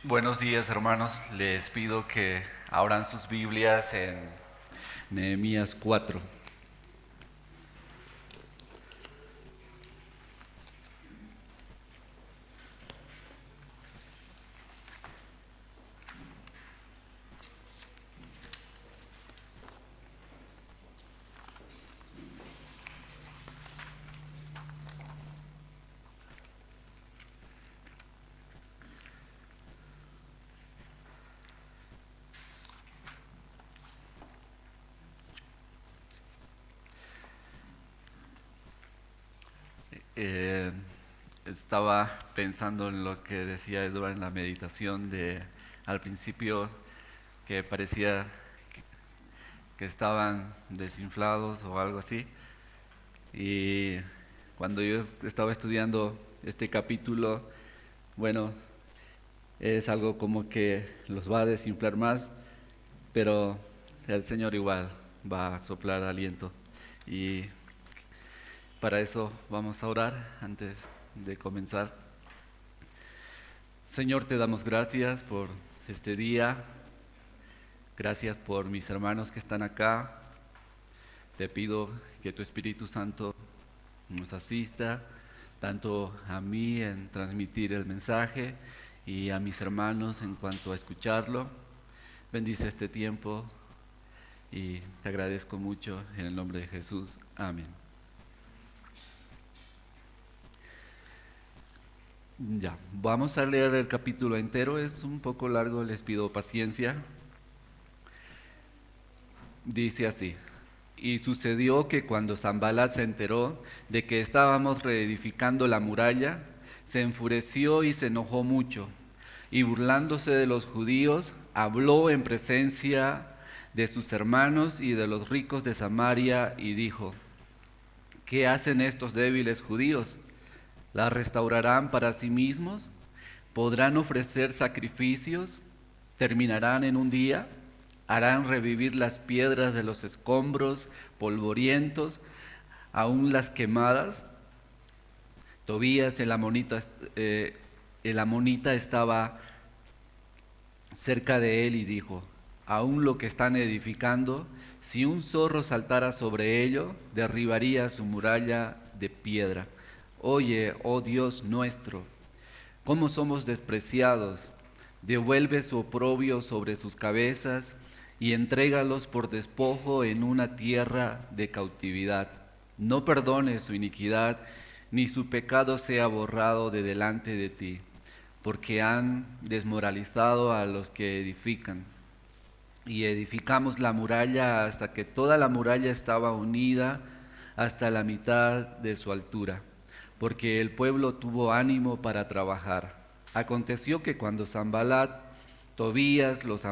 Buenos días, hermanos. Les pido que abran sus Biblias en Nehemías 4. Eh, Estaba pensando en lo que decía Edward en la meditación al principio, que parecía que estaban desinflados o algo así. Y cuando yo estaba estudiando este capítulo, bueno, es algo como que los va a desinflar más, pero el Señor igual va a soplar aliento. Y para eso vamos a orar antes de comenzar. Señor, te damos gracias por este día. Gracias por mis hermanos que están acá. Te pido que tu Espíritu Santo nos asista, tanto a mí en transmitir el mensaje y a mis hermanos en cuanto a escucharlo. Bendice este tiempo y te agradezco mucho en el nombre de Jesús. Amén. Ya, vamos a leer el capítulo entero, es un poco largo, les pido paciencia. Dice así: y sucedió que cuando Sanballat se enteró de que estábamos reedificando la muralla, se enfureció y se enojó mucho, y burlándose de los judíos, habló en presencia de sus hermanos y de los ricos de Samaria, y dijo: ¿qué hacen estos débiles judíos? ¿La restaurarán para sí mismos? ¿Podrán ofrecer sacrificios? ¿Terminarán en un día? ¿Harán revivir las piedras de los escombros polvorientos, aún las quemadas? Tobías el amonita estaba cerca de él y dijo: aún lo que están edificando, si un zorro saltara sobre ello, derribaría su muralla de piedra. Oye, oh Dios nuestro, cómo somos despreciados. Devuelve su oprobio sobre sus cabezas y entrégalos por despojo en una tierra de cautividad. No perdones su iniquidad, ni su pecado sea borrado de delante de ti, porque han desmoralizado a los que edifican. Y edificamos la muralla hasta que toda la muralla estaba unida hasta la mitad de su altura, porque el pueblo tuvo ánimo para trabajar. Aconteció que cuando Sanballat, Tobías, los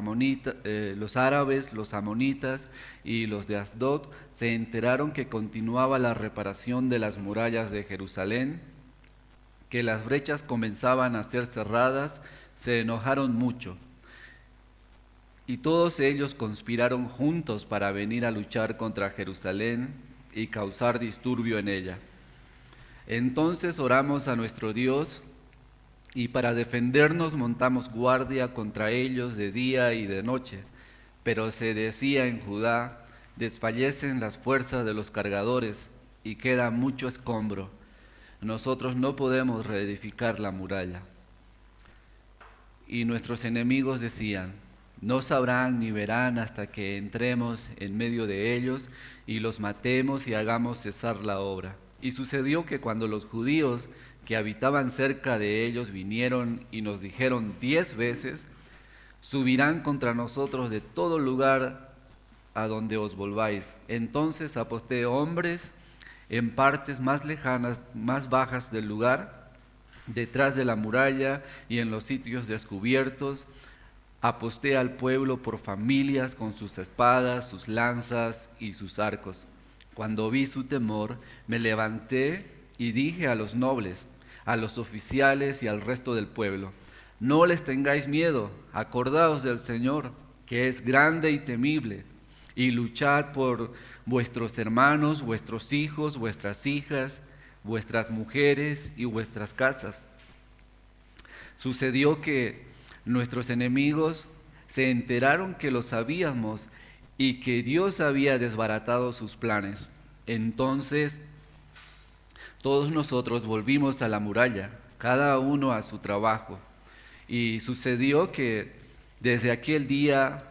árabes, los amonitas y los de Asdod se enteraron que continuaba la reparación de las murallas de Jerusalén, que las brechas comenzaban a ser cerradas, se enojaron mucho. Y todos ellos conspiraron juntos para venir a luchar contra Jerusalén y causar disturbio en ella. Entonces oramos a nuestro Dios y para defendernos montamos guardia contra ellos de día y de noche. Pero se decía en Judá: desfallecen las fuerzas de los cargadores y queda mucho escombro. Nosotros no podemos reedificar la muralla. Y nuestros enemigos decían: no sabrán ni verán hasta que entremos en medio de ellos y los matemos y hagamos cesar la obra. Y sucedió que cuando los judíos que habitaban cerca de ellos vinieron y nos dijeron 10 veces: subirán contra nosotros de todo lugar a donde os volváis. Entonces aposté hombres en partes más lejanas, más bajas del lugar, detrás de la muralla y en los sitios descubiertos. Aposté al pueblo por familias con sus espadas, sus lanzas y sus arcos. Cuando vi su temor, me levanté y dije a los nobles, a los oficiales y al resto del pueblo: no les tengáis miedo, acordaos del Señor, que es grande y temible, y luchad por vuestros hermanos, vuestros hijos, vuestras hijas, vuestras mujeres y vuestras casas. Sucedió que Nuestros enemigos se enteraron que lo sabíamos y que Dios había desbaratado sus planes. Entonces todos nosotros volvimos a la muralla, cada uno a su trabajo. Y sucedió que desde aquel día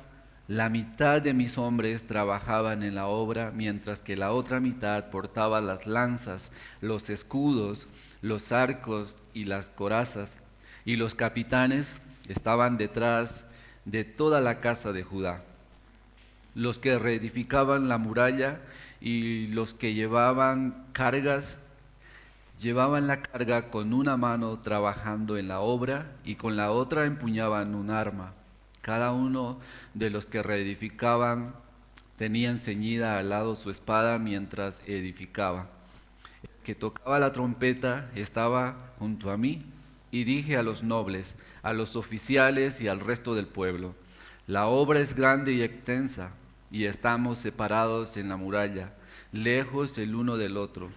la mitad de mis hombres trabajaban en la obra, mientras que la otra mitad portaba las lanzas, los escudos, los arcos y las corazas. Y los capitanes estaban detrás de toda la casa de Judá. Los que reedificaban la muralla y los que llevaban cargas, llevaban la carga con una mano trabajando en la obra y con la otra empuñaban un arma. Cada uno de los que reedificaban tenía ceñida al lado su espada mientras edificaba. El que tocaba la trompeta estaba junto a mí y dije a los nobles, a los oficiales y al resto del pueblo: la obra es grande y extensa y estamos separados en la muralla, lejos el uno del otro.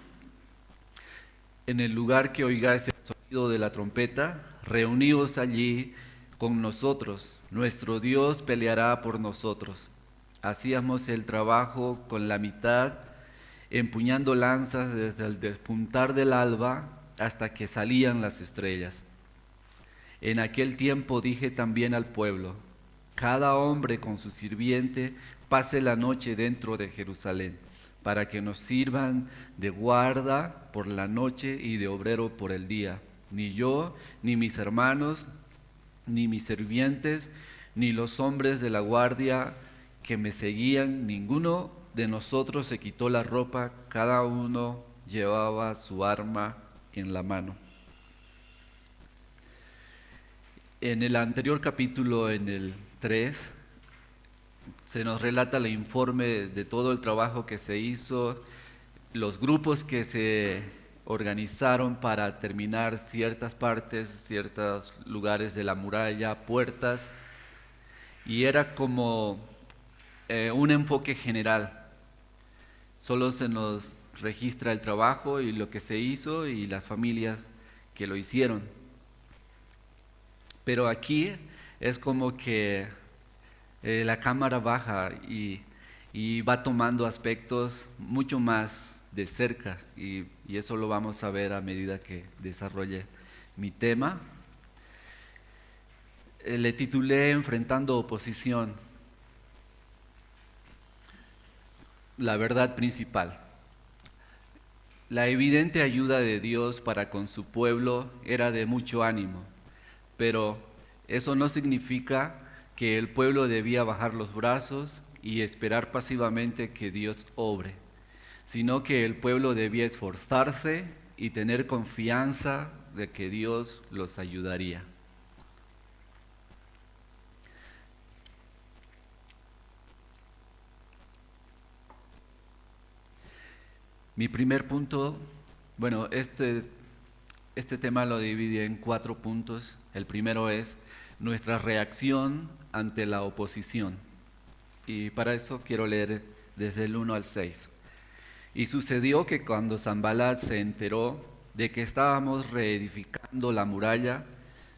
En el lugar que oigáis el sonido de la trompeta, reuníos allí con nosotros. Nuestro Dios peleará por nosotros. Hacíamos el trabajo con la mitad, empuñando lanzas desde el despuntar del alba hasta que salían las estrellas. En aquel tiempo dije también al pueblo: cada hombre con su sirviente pase la noche dentro de Jerusalén, para que nos sirvan de guarda por la noche y de obrero por el día. Ni yo, ni mis hermanos, ni mis sirvientes, ni los hombres de la guardia que me seguían, ninguno de nosotros se quitó la ropa, cada uno llevaba su arma en la mano. En el anterior capítulo, en el 3, se nos relata el informe de todo el trabajo que se hizo, los grupos que se organizaron para terminar ciertas partes, ciertos lugares de la muralla, puertas, y era como un enfoque general. Solo se nos registra el trabajo y lo que se hizo y las familias que lo hicieron. Pero aquí es como que la cámara baja y va tomando aspectos mucho más de cerca y eso lo vamos a ver a medida que desarrolle mi tema. Le titulé Enfrentando oposición, la verdad principal. La evidente ayuda de Dios para con su pueblo era de mucho ánimo, pero eso no significa que el pueblo debía bajar los brazos y esperar pasivamente que Dios obre, sino que el pueblo debía esforzarse y tener confianza de que Dios los ayudaría. Mi primer punto, bueno, este tema lo dividí en 4 puntos. El primero es nuestra reacción ante la oposición. Y para eso quiero leer desde el 1 al 6. Y sucedió que cuando Sanbalat se enteró de que estábamos reedificando la muralla,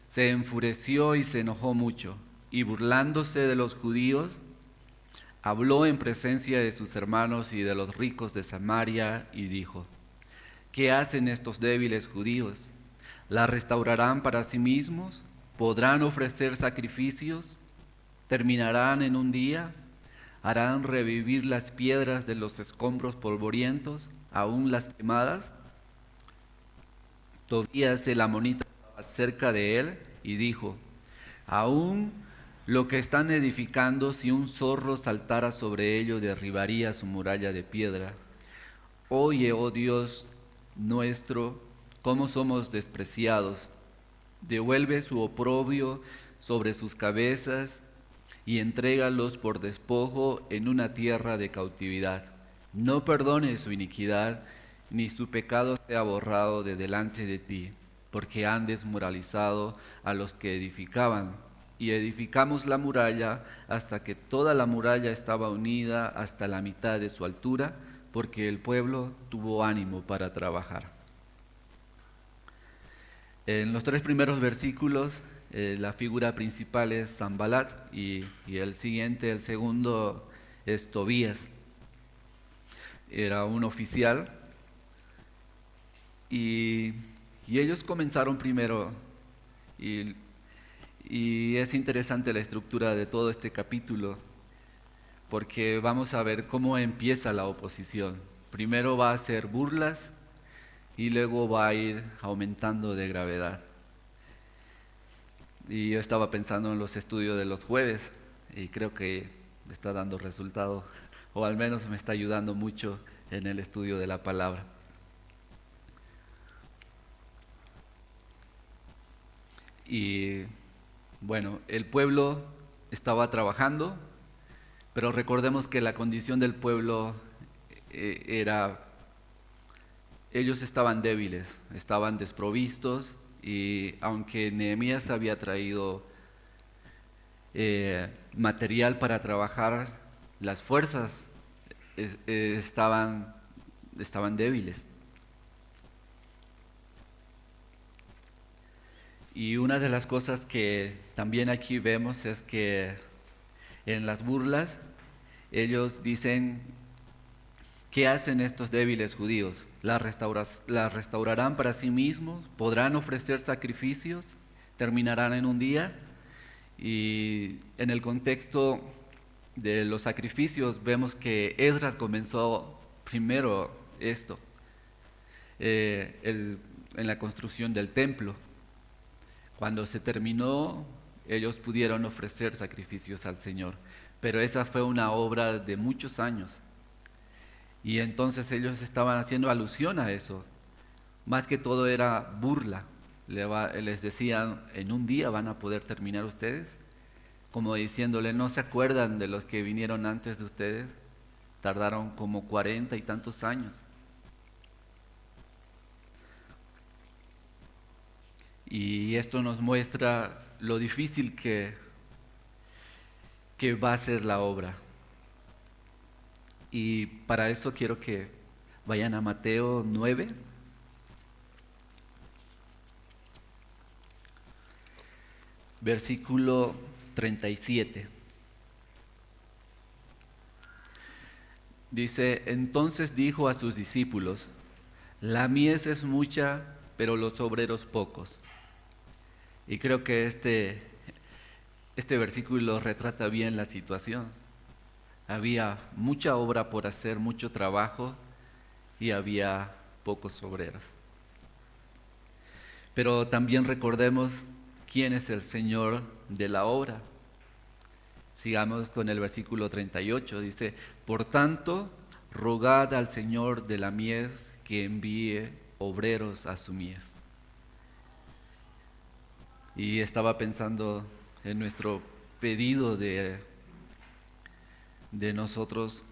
se enfureció y se enojó mucho, y burlándose de los judíos, habló en presencia de sus hermanos y de los ricos de Samaria y dijo: ¿qué hacen estos débiles judíos? ¿La restaurarán para sí mismos? ¿Podrán ofrecer sacrificios? ¿Terminarán en un día? ¿Harán revivir las piedras de los escombros polvorientos, aún las quemadas? Tobías el amonita estaba cerca de él y dijo: aún lo que están edificando, si un zorro saltara sobre ello, derribaría su muralla de piedra. Oye, oh Dios nuestro, cómo somos despreciados. Devuelve su oprobio sobre sus cabezas y entrégalos por despojo en una tierra de cautividad. No perdones su iniquidad, ni su pecado sea borrado de delante de ti, porque han desmoralizado a los que edificaban. Y edificamos la muralla hasta que toda la muralla estaba unida hasta la mitad de su altura, porque el pueblo tuvo ánimo para trabajar. En los 3 primeros versículos La figura principal es Sanbalat y el segundo, es Tobías. Era un oficial y, y ellos comenzaron primero y, y es interesante la estructura de todo este capítulo porque vamos a ver cómo empieza la oposición. Primero va a ser burlas y luego va a ir aumentando de gravedad. Y yo estaba pensando en los estudios de los jueves y creo que está dando resultado, o al menos me está ayudando mucho en el estudio de la palabra. Y bueno, el pueblo estaba trabajando, pero recordemos que la condición del pueblo era, ellos estaban débiles, estaban desprovistos, y aunque Nehemías había traído material para trabajar, las fuerzas estaban débiles. Y una de las cosas que también aquí vemos es que en las burlas ellos dicen: ¿qué hacen estos débiles judíos? ¿La restaurarán para sí mismos? ¿Podrán ofrecer sacrificios? ¿Terminarán en un día? Y en el contexto de los sacrificios vemos que Esdras comenzó primero esto, en la construcción del templo. Cuando se terminó, ellos pudieron ofrecer sacrificios al Señor, pero esa fue una obra de muchos años. Y entonces ellos estaban haciendo alusión a eso. Más que todo era burla. Les decían: en un día van a poder terminar ustedes. Como diciéndole: ¿no se acuerdan de los que vinieron antes de ustedes? Tardaron como 40 y tantos años. Y esto nos muestra lo difícil que va a ser la obra. Y para eso quiero que vayan a Mateo 9. Versículo 37. Dice: entonces dijo a sus discípulos: la mies es mucha, pero los obreros pocos. Y creo que este versículo retrata bien la situación. Había mucha obra por hacer, mucho trabajo, y había pocos obreros. Pero también recordemos quién es el Señor de la obra. Sigamos con el versículo 38, dice: por tanto, rogad al Señor de la mies que envíe obreros a su mies. Y estaba pensando en nuestro pedido de nosotros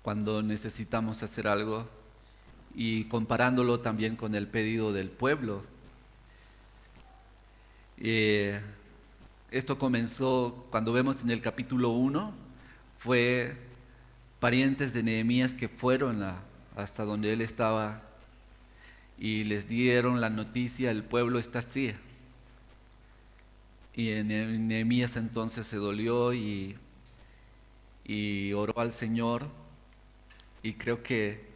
cuando necesitamos hacer algo, y comparándolo también con el pedido del pueblo. Esto comenzó cuando vemos en el capítulo 1, fue parientes de Nehemías que fueron hasta donde él estaba y les dieron la noticia: el pueblo está así. Y Nehemías entonces se dolió y oró al Señor, y creo que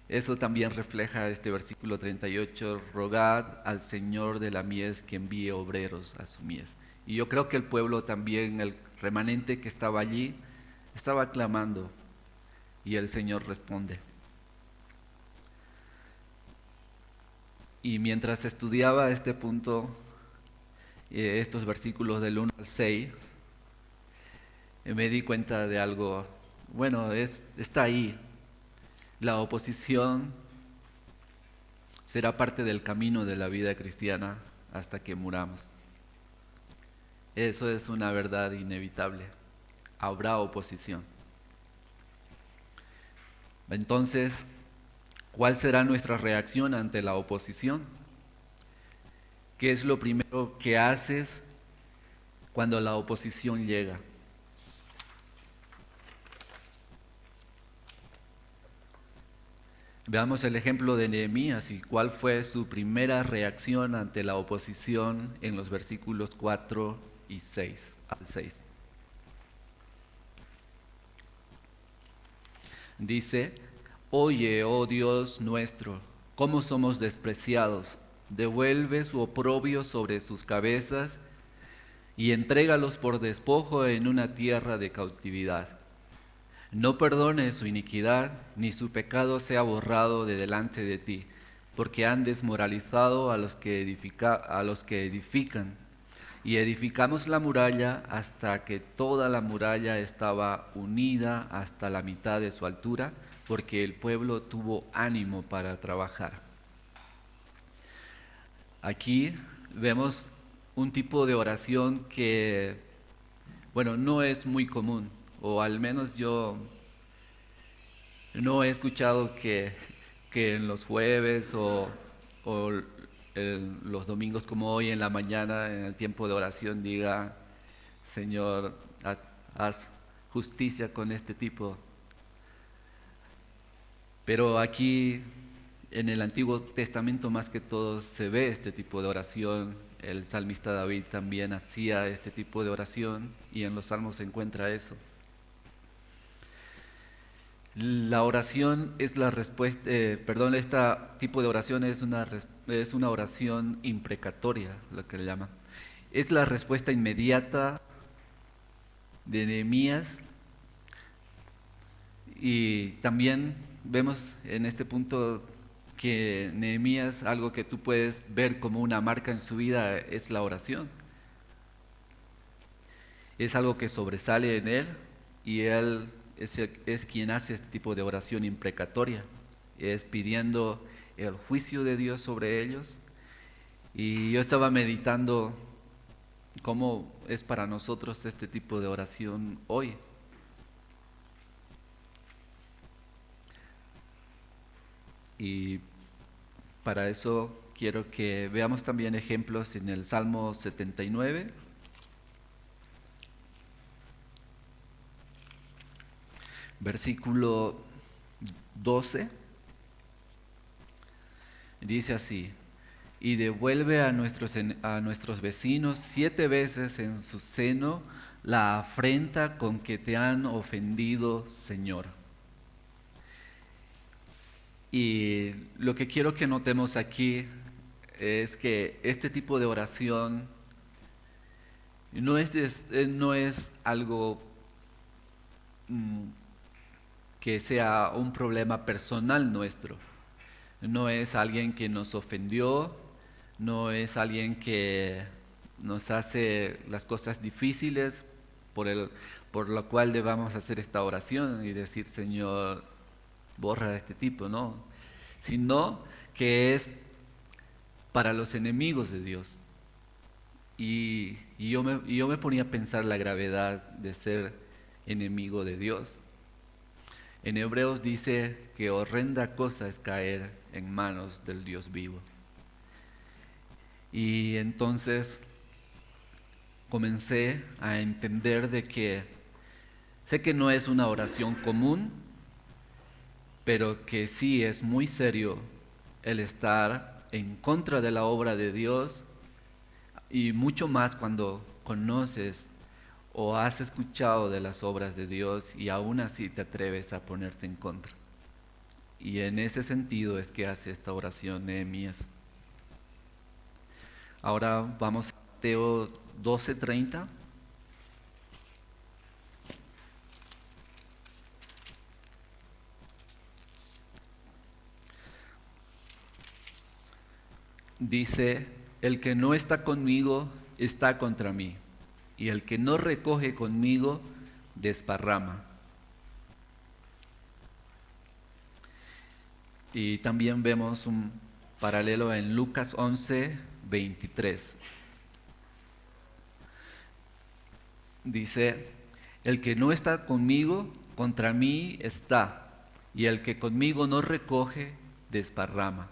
eso también refleja este versículo 38, rogad al Señor de la mies que envíe obreros a su mies. Y yo creo que el pueblo también, el remanente que estaba allí, estaba clamando, y el Señor responde. Y mientras estudiaba este punto, estos versículos del 1 al 6, me di cuenta de algo. Bueno, está ahí. La oposición será parte del camino de la vida cristiana hasta que muramos. Eso es una verdad inevitable. Habrá oposición. Entonces, ¿cuál será nuestra reacción ante la oposición? ¿Qué es lo primero que haces cuando la oposición llega? Veamos el ejemplo de Nehemías y cuál fue su primera reacción ante la oposición en los versículos 4 y 6 al 6. Dice: Oye, oh Dios nuestro, cómo somos despreciados. Devuelve su oprobio sobre sus cabezas y entrégalos por despojo en una tierra de cautividad. No perdones su iniquidad, ni su pecado sea borrado de delante de ti, porque han desmoralizado a los que edifican. Y edificamos la muralla hasta que toda la muralla estaba unida hasta la mitad de su altura, porque el pueblo tuvo ánimo para trabajar. Aquí vemos un tipo de oración que, bueno, no es muy común, o al menos yo no he escuchado que en los jueves o los domingos como hoy en la mañana, en el tiempo de oración, diga: Señor, haz justicia con este tipo. Pero aquí en el Antiguo Testamento más que todo se ve este tipo de oración. El salmista David también hacía este tipo de oración y en los salmos se encuentra eso. La oración es la respuesta, este tipo de oración es una oración imprecatoria, lo que le llama. Es la respuesta inmediata de Nehemías, y también vemos en este punto que Nehemías, algo que tú puedes ver como una marca en su vida, es la oración. Es algo que sobresale en él y él es quien hace este tipo de oración imprecatoria. Es pidiendo el juicio de Dios sobre ellos. Y yo estaba meditando cómo es para nosotros este tipo de oración hoy. Y para eso quiero que veamos también ejemplos en el Salmo 79, versículo 12. Dice así: y devuelve a nuestros vecinos 7 veces en su seno la afrenta con que te han ofendido, Señor. Y lo que quiero que notemos aquí es que este tipo de oración no es algo que sea un problema personal nuestro. No es alguien que nos ofendió, no es alguien que nos hace las cosas difíciles por lo cual debamos hacer esta oración y decir: Señor, borra a este tipo, no, sino que es para los enemigos de Dios. Y yo me ponía a pensar la gravedad de ser enemigo de Dios. En Hebreos dice que horrenda cosa es caer en manos del Dios vivo. Y entonces comencé a entender de que sé que no es una oración común, pero que sí es muy serio el estar en contra de la obra de Dios, y mucho más cuando conoces o has escuchado de las obras de Dios y aún así te atreves a ponerte en contra. Y en ese sentido es que hace esta oración Nehemías. Ahora vamos a Mateo 12:30. Dice: el que no está conmigo está contra mí, y el que no recoge conmigo desparrama. Y también vemos un paralelo en Lucas 11:23. Dice: el que no está conmigo, contra mí está, y el que conmigo no recoge, desparrama.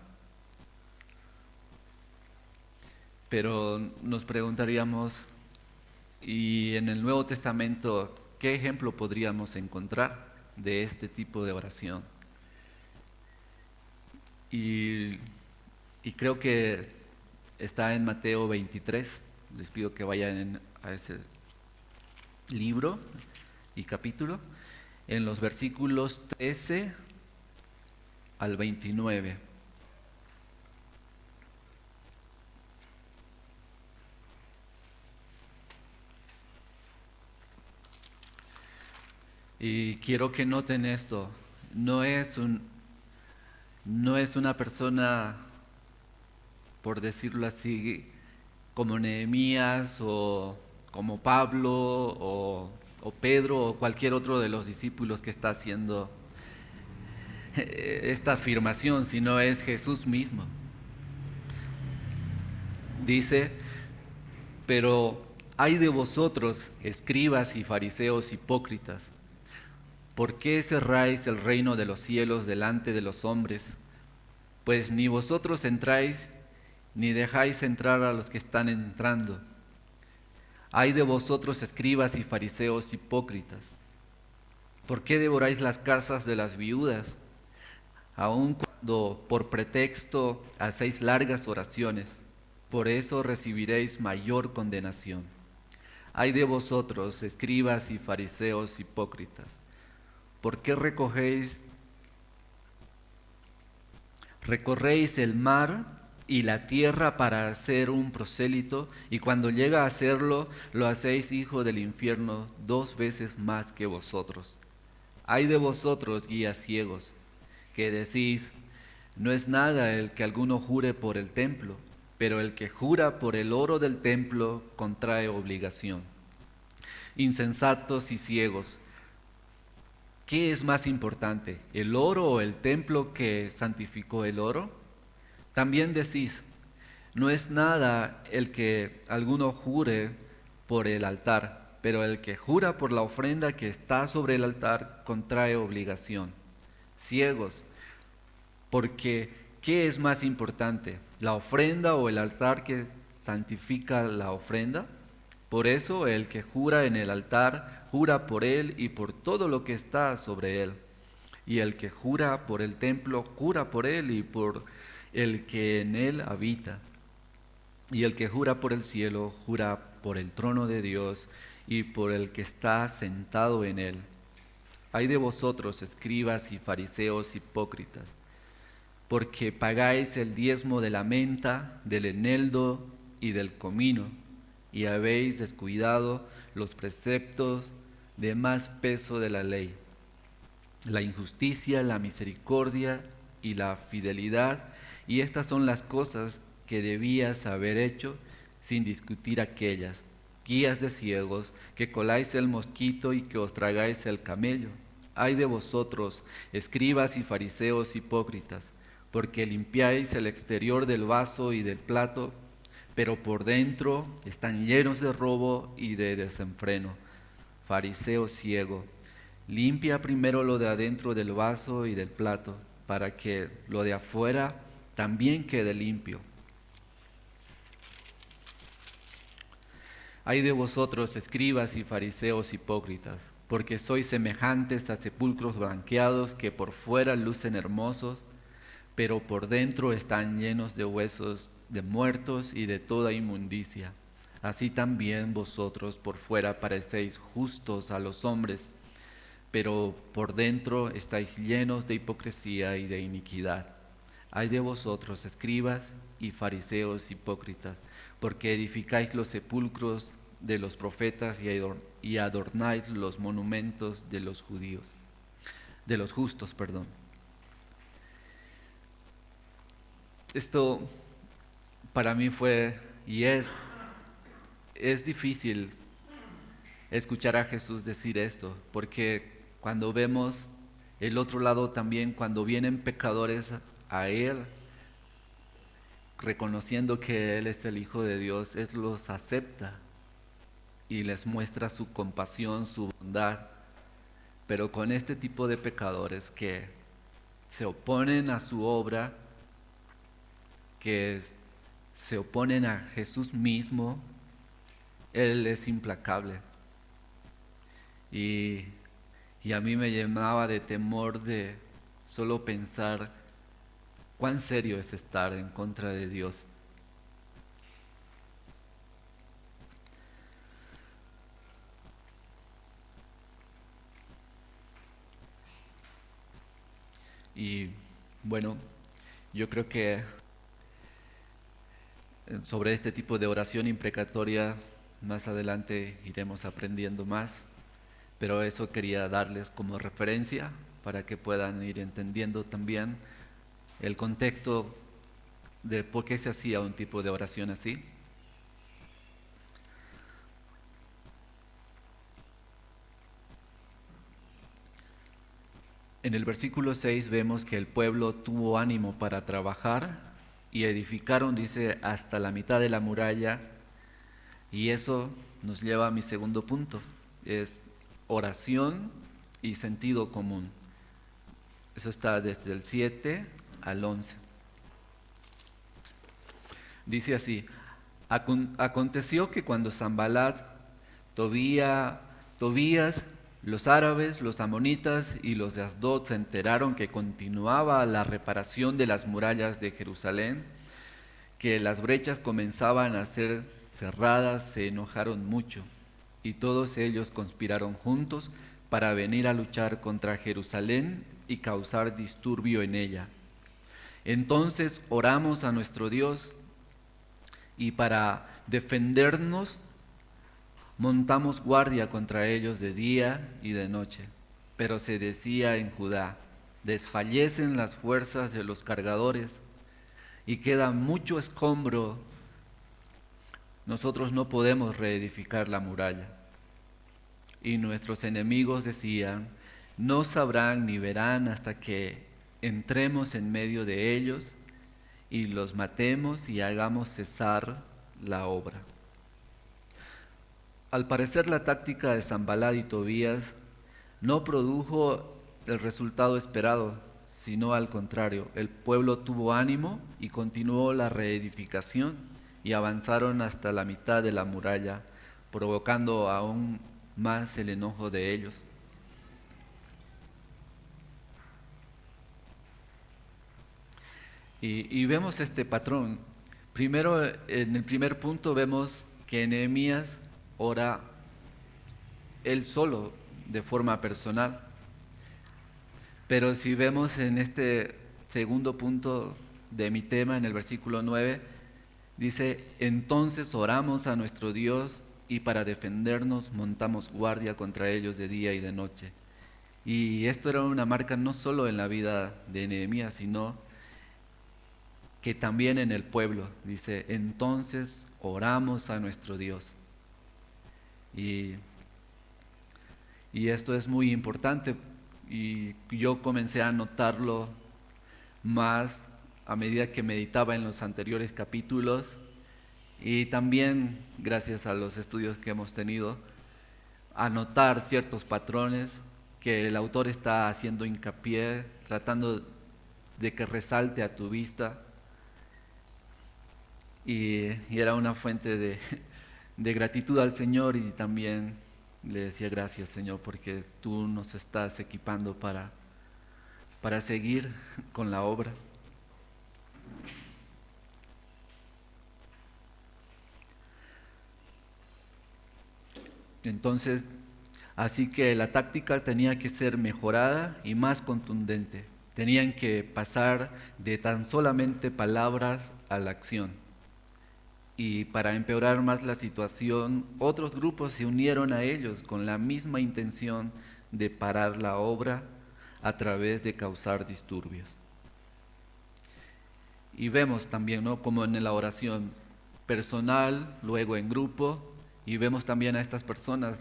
Pero nos preguntaríamos, ¿y en el Nuevo Testamento qué ejemplo podríamos encontrar de este tipo de oración? y, y creo que está en Mateo 23. Les pido que vayan a ese libro y capítulo, en los versículos 13 al 29. Y quiero que noten esto, no es una persona, por decirlo así, como Nehemías o como Pablo o Pedro o cualquier otro de los discípulos que está haciendo esta afirmación, sino es Jesús mismo. Dice, pero hay de vosotros, escribas y fariseos hipócritas, ¿por qué cerráis el reino de los cielos delante de los hombres? Pues ni vosotros entráis, ni dejáis entrar a los que están entrando. Ay de vosotros, escribas y fariseos hipócritas, ¿por qué devoráis las casas de las viudas, aun cuando por pretexto hacéis largas oraciones? Por eso recibiréis mayor condenación. Ay de vosotros, escribas y fariseos hipócritas, ¿por qué recorréis el mar y la tierra para hacer un prosélito, y cuando llega a hacerlo, lo hacéis hijo del infierno 2 veces más que vosotros? Ay de vosotros, guías ciegos, que decís, no es nada el que alguno jure por el templo, pero el que jura por el oro del templo contrae obligación. Insensatos y ciegos, ¿qué es más importante, el oro o el templo que santificó el oro? También decís, no es nada el que alguno jure por el altar, pero el que jura por la ofrenda que está sobre el altar contrae obligación. Ciegos, porque ¿qué es más importante, la ofrenda o el altar que santifica la ofrenda? Por eso el que jura en el altar, jura por él y por todo lo que está sobre él. Y el que jura por el templo, jura por él y por el que en él habita. Y el que jura por el cielo, jura por el trono de Dios y por el que está sentado en él. Ay de vosotros, escribas y fariseos hipócritas, porque pagáis el diezmo de la menta, del eneldo y del comino, y habéis descuidado los preceptos de más peso de la ley, la injusticia, la misericordia y la fidelidad, y estas son las cosas que debías haber hecho sin discutir aquellas. Guías de ciegos, que coláis el mosquito y que os tragáis el camello. Ay de vosotros, escribas y fariseos hipócritas, porque limpiáis el exterior del vaso y del plato, pero por dentro están llenos de robo y de desenfreno. Fariseo ciego, limpia primero lo de adentro del vaso y del plato, para que lo de afuera también quede limpio. Ay de vosotros, escribas y fariseos hipócritas, porque sois semejantes a sepulcros blanqueados que por fuera lucen hermosos, pero por dentro están llenos de huesos de muertos y de toda inmundicia. Así también vosotros por fuera parecéis justos a los hombres, pero por dentro estáis llenos de hipocresía y de iniquidad. Ay de vosotros, escribas y fariseos hipócritas, porque edificáis los sepulcros de los profetas y adornáis los monumentos de los judíos, de los justos, perdón. Esto para mí fue y es difícil escuchar a Jesús decir esto, porque cuando vemos el otro lado también, cuando vienen pecadores a Él, reconociendo que Él es el Hijo de Dios, Él los acepta y les muestra su compasión, su bondad. Pero con este tipo de pecadores que se oponen a su obra, que se oponen a Jesús mismo, Él es implacable. Y a mí me llenaba de temor de solo pensar cuán serio es estar en contra de Dios. Y bueno, yo creo que sobre este tipo de oración imprecatoria más adelante iremos aprendiendo más, pero eso quería darles como referencia para que puedan ir entendiendo también el contexto de por qué se hacía un tipo de oración así. En el versículo 6 vemos que el pueblo tuvo ánimo para trabajar y edificaron, dice, hasta la mitad de la muralla. Y eso nos lleva a mi segundo punto, es oración y sentido común. Eso está desde el 7 al 11. Dice así: aconteció que cuando Sanballat, Tobías, los árabes, los amonitas y los de Asdod se enteraron que continuaba la reparación de las murallas de Jerusalén, que las brechas comenzaban a ser cerradas, se enojaron mucho, y todos ellos conspiraron juntos para venir a luchar contra Jerusalén y causar disturbio en ella. Entonces oramos a nuestro Dios, y para defendernos montamos guardia contra ellos de día y de noche. Pero se decía en Judá: desfallecen las fuerzas de los cargadores y queda mucho escombro. Nosotros no podemos reedificar la muralla. Y nuestros enemigos decían: no sabrán ni verán hasta que entremos en medio de ellos y los matemos y hagamos cesar la obra. Al parecer, la táctica de Sanballat y Tobías no produjo el resultado esperado, sino al contrario. El pueblo tuvo ánimo y continuó la reedificación y avanzaron hasta la mitad de la muralla, provocando aún más el enojo de ellos. Y vemos este patrón. Primero, en el primer punto vemos que Nehemías ora él solo, de forma personal. Pero si vemos en este segundo punto de mi tema, en el versículo 9, dice: entonces oramos a nuestro Dios y para defendernos montamos guardia contra ellos de día y de noche. Y esto era una marca no solo en la vida de Nehemías, sino que también en el pueblo. Dice: entonces oramos a nuestro Dios. Y esto es muy importante, y yo comencé a notarlo más a medida que meditaba en los anteriores capítulos, y también gracias a los estudios que hemos tenido, a notar ciertos patrones que el autor está haciendo hincapié, tratando de que resalte a tu vista, y era una fuente de gratitud al Señor, y también le decía: gracias, Señor, porque tú nos estás equipando para seguir con la obra. Entonces, así que la táctica tenía que ser mejorada y más contundente. Tenían que pasar de tan solamente palabras a la acción. Y para empeorar más la situación, otros grupos se unieron a ellos con la misma intención de parar la obra a través de causar disturbios. Y vemos también, ¿no?, como en la oración personal, luego en grupo, y vemos también a estas personas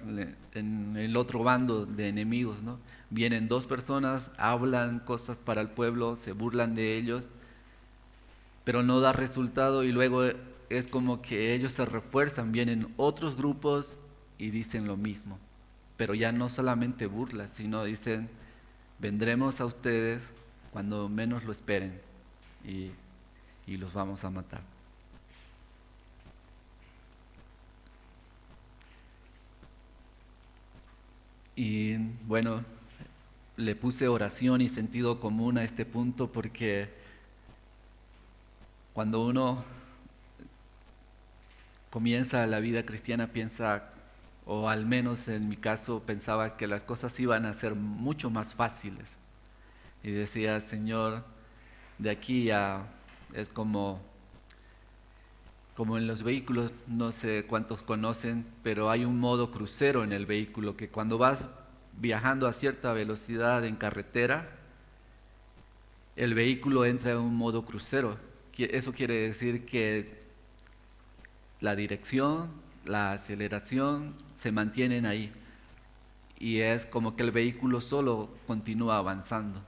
en el otro bando de enemigos, ¿no? Vienen dos personas, hablan cosas para el pueblo, se burlan de ellos, pero no da resultado, y luego es como que ellos se refuerzan, vienen otros grupos y dicen lo mismo, pero ya no solamente burlas, sino dicen: vendremos a ustedes cuando menos lo esperen y los vamos a matar. Y bueno, le puse oración y sentido común a este punto porque Cuando uno comienza la vida cristiana piensa, o al menos en mi caso pensaba que las cosas iban a ser mucho más fáciles. Y decía, Señor, de aquí a... es como en los vehículos, no sé cuántos conocen, pero hay un modo crucero en el vehículo que cuando vas viajando a cierta velocidad en carretera, el vehículo entra en un modo crucero. Eso quiere decir que la dirección, la aceleración se mantienen ahí y es como que el vehículo solo continúa avanzando.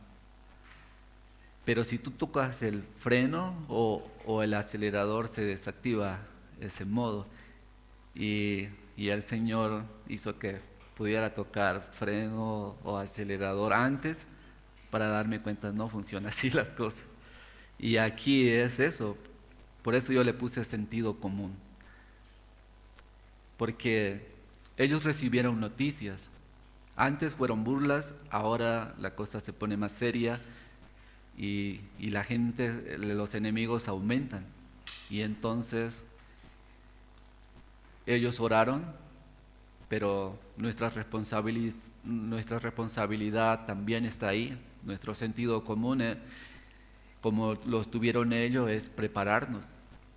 Pero si tú tocas el freno o el acelerador se desactiva ese modo y el Señor hizo que pudiera tocar freno o acelerador antes para darme cuenta no funciona así las cosas. Y aquí es eso, por eso yo le puse sentido común, porque ellos recibieron noticias. Antes fueron burlas, ahora la cosa se pone más seria y la gente, los enemigos aumentan. Y entonces ellos oraron, pero nuestra responsabilidad también está ahí. Nuestro sentido común, como lo tuvieron ellos, es prepararnos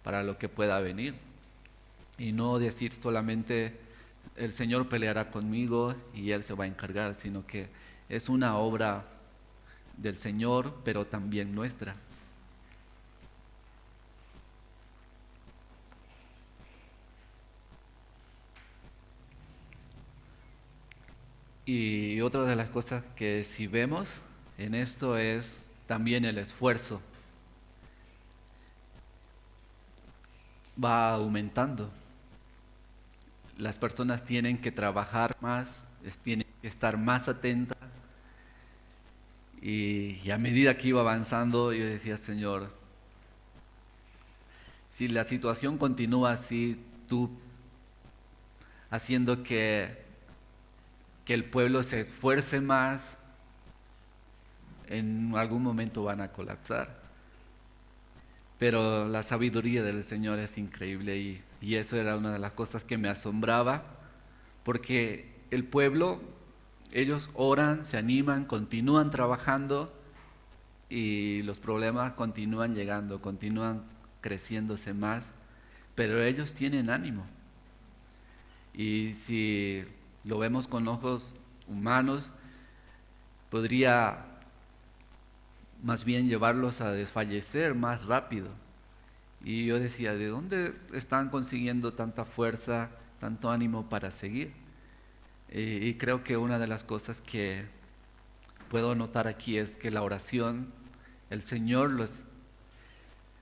para lo que pueda venir. Y no decir solamente el Señor peleará conmigo y Él se va a encargar, sino que es una obra del Señor, pero también nuestra. Y otra de las cosas que si vemos en esto es también el esfuerzo. Va aumentando. Las personas tienen que trabajar más, tienen que estar más atentas. Y a medida que iba avanzando, yo decía, Señor, si la situación continúa así, tú haciendo que el pueblo se esfuerce más, en algún momento van a colapsar. Pero la sabiduría del Señor es increíble y eso era una de las cosas que me asombraba, porque el pueblo, ellos oran, se animan, continúan trabajando y los problemas continúan llegando, continúan creciéndose más, pero ellos tienen ánimo. Y si lo vemos con ojos humanos, podría más bien llevarlos a desfallecer más rápido. Y yo decía, ¿de dónde están consiguiendo tanta fuerza, tanto ánimo para seguir? Y creo que una de las cosas que puedo notar aquí es que la oración, el Señor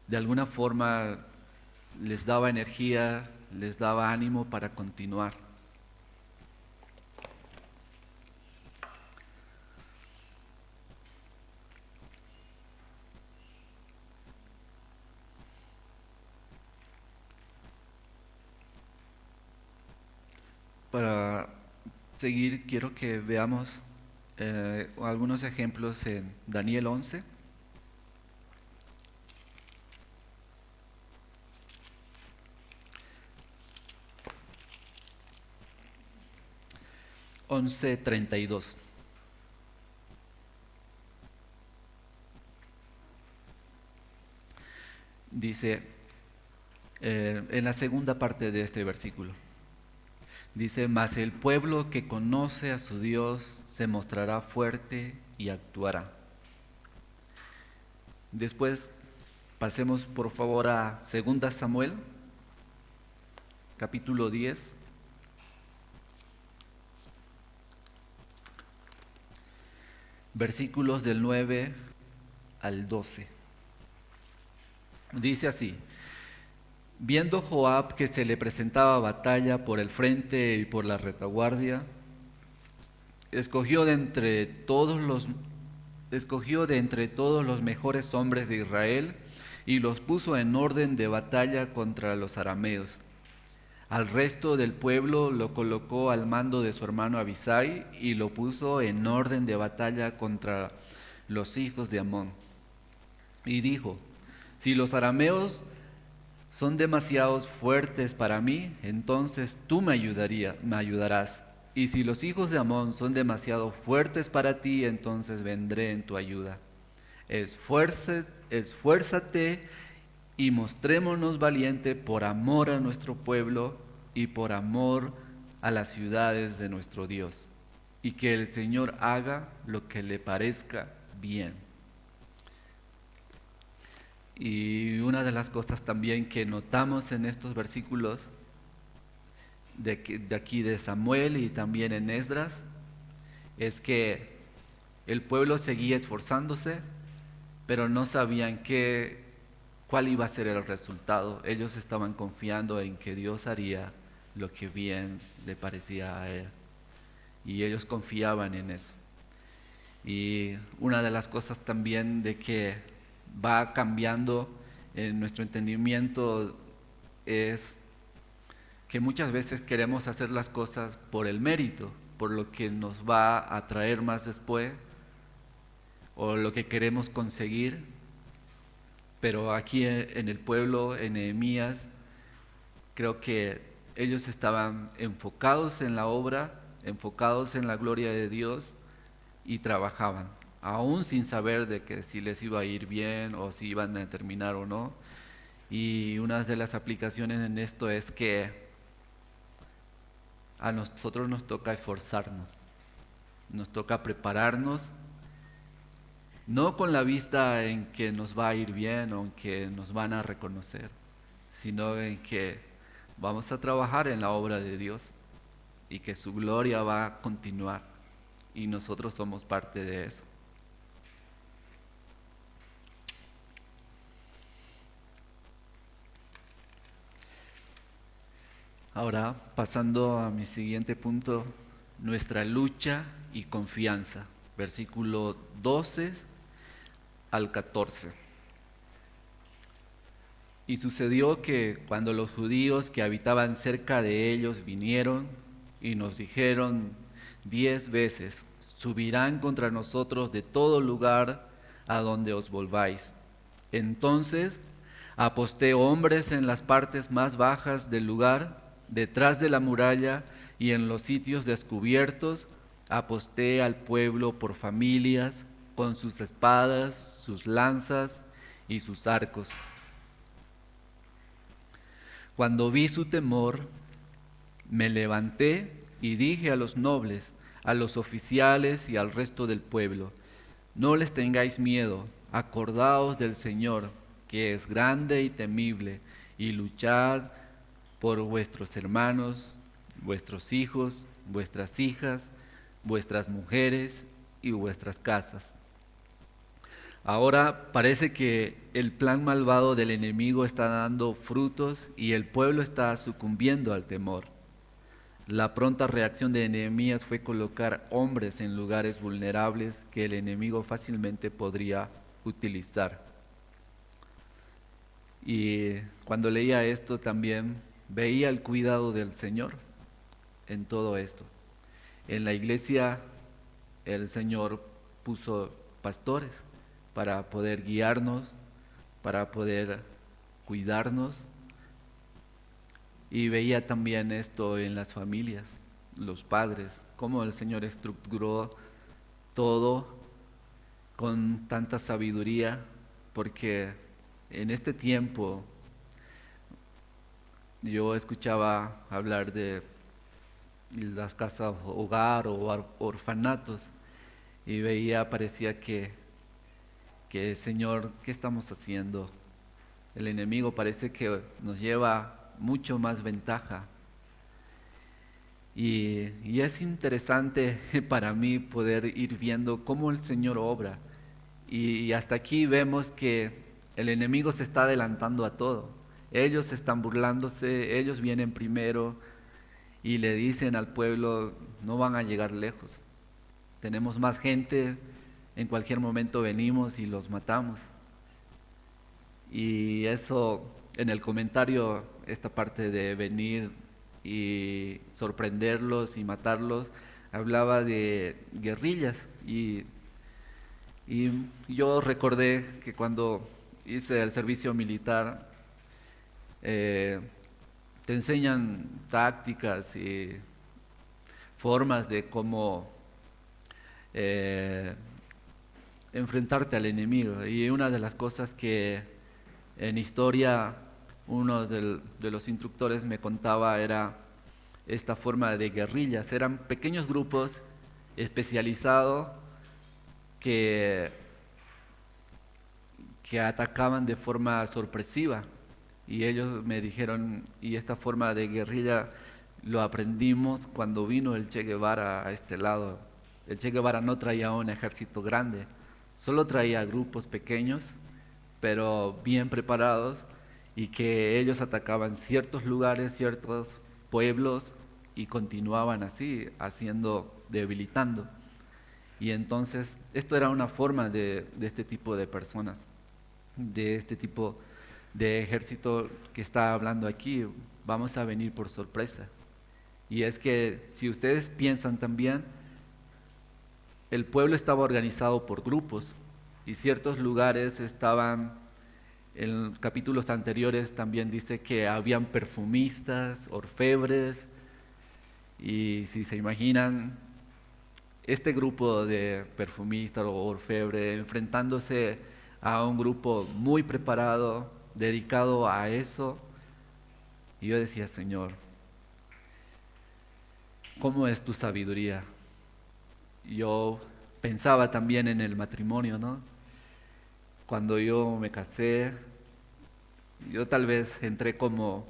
de alguna forma les daba energía, les daba ánimo para continuar. Para seguir, quiero que veamos algunos ejemplos en Daniel 11. 11:32. Dice, en la segunda parte de este versículo, dice, mas el pueblo que conoce a su Dios se mostrará fuerte y actuará. Después pasemos por favor a 2 Samuel, capítulo 10. Versículos del 9 al 12. Dice así, viendo Joab que se le presentaba batalla por el frente y por la retaguardia, escogió de entre todos los mejores hombres de Israel y los puso en orden de batalla contra los arameos. Al resto del pueblo lo colocó al mando de su hermano Abisai y lo puso en orden de batalla contra los hijos de Amón. Y dijo, Si los arameos son demasiado fuertes para mí, entonces tú me ayudarás. Y si los hijos de Amón son demasiado fuertes para ti, entonces vendré en tu ayuda. Esfuérzate y mostrémonos valientes por amor a nuestro pueblo y por amor a las ciudades de nuestro Dios. Y que el Señor haga lo que le parezca bien. Y una de las cosas también que notamos en estos versículos de aquí de Samuel y también en Esdras es que el pueblo seguía esforzándose, pero no sabían cuál iba a ser el resultado. Ellos estaban confiando en que Dios haría lo que bien le parecía a él, y ellos confiaban en eso. Y una de las cosas también de que va cambiando en nuestro entendimiento es que muchas veces queremos hacer las cosas por el mérito, por lo que nos va a traer más después o lo que queremos conseguir. Pero aquí en el pueblo, en Nehemías, creo que ellos estaban enfocados en la obra, enfocados en la gloria de Dios, y trabajaban, aún sin saber de que si les iba a ir bien o si iban a terminar o no. Y una de las aplicaciones en esto es que a nosotros nos toca esforzarnos, nos toca prepararnos, no con la vista en que nos va a ir bien o en que nos van a reconocer, sino en que vamos a trabajar en la obra de Dios y que su gloria va a continuar, y nosotros somos parte de eso. Ahora, pasando a mi siguiente punto, nuestra lucha y confianza, versículo 12 al 14. Y sucedió que cuando los judíos que habitaban cerca de ellos vinieron y nos dijeron 10 veces, subirán contra nosotros de todo lugar a donde os volváis. Entonces aposté hombres en las partes más bajas del lugar, detrás de la muralla y en los sitios descubiertos, aposté al pueblo por familias, con sus espadas, sus lanzas y sus arcos. Cuando vi su temor, me levanté y dije a los nobles, a los oficiales y al resto del pueblo: no les tengáis miedo, acordaos del Señor, que es grande y temible, y luchad por vuestros hermanos, vuestros hijos, vuestras hijas, vuestras mujeres y vuestras casas. Ahora parece que el plan malvado del enemigo está dando frutos y el pueblo está sucumbiendo al temor. La pronta reacción de Nehemías fue colocar hombres en lugares vulnerables que el enemigo fácilmente podría utilizar. Y cuando leía esto también veía el cuidado del Señor en todo esto. En la iglesia el Señor puso pastores para poder guiarnos, para poder cuidarnos. Y veía también esto en las familias, los padres, cómo el Señor estructuró todo con tanta sabiduría, porque en este tiempo yo escuchaba hablar de las casas hogar o orfanatos y veía, parecía que Señor, ¿qué estamos haciendo? El enemigo parece que nos lleva mucho más ventaja. Y es interesante para mí poder ir viendo cómo el Señor obra. Y hasta aquí vemos que el enemigo se está adelantando a todo. Ellos están burlándose, ellos vienen primero y le dicen al pueblo: no van a llegar lejos. Tenemos más gente, en cualquier momento venimos y los matamos. Y eso, en el comentario, esta parte de venir y sorprenderlos y matarlos, hablaba de guerrillas. Y yo recordé que cuando hice el servicio militar, te enseñan tácticas y formas de cómo enfrentarte al enemigo. Y una de las cosas que en historia uno de los instructores me contaba era esta forma de guerrillas. Eran pequeños grupos especializados que atacaban de forma sorpresiva. Y ellos me dijeron, y esta forma de guerrilla lo aprendimos cuando vino el Che Guevara a este lado. El Che Guevara no traía un ejército grande, solo traía grupos pequeños, pero bien preparados, y que ellos atacaban ciertos lugares, ciertos pueblos, y continuaban así, debilitando. Y entonces, esto era una forma de este tipo de personas, de este tipo de ejército que está hablando aquí. Vamos a venir por sorpresa. Y es que si ustedes piensan también, el pueblo estaba organizado por grupos y ciertos lugares estaban, en capítulos anteriores también dice que habían perfumistas, orfebres, y si se imaginan este grupo de perfumistas o orfebre enfrentándose a un grupo muy preparado, dedicado a eso, y yo decía, Señor, ¿cómo es tu sabiduría? Yo pensaba también en el matrimonio, ¿no? Cuando yo me casé, yo tal vez entré como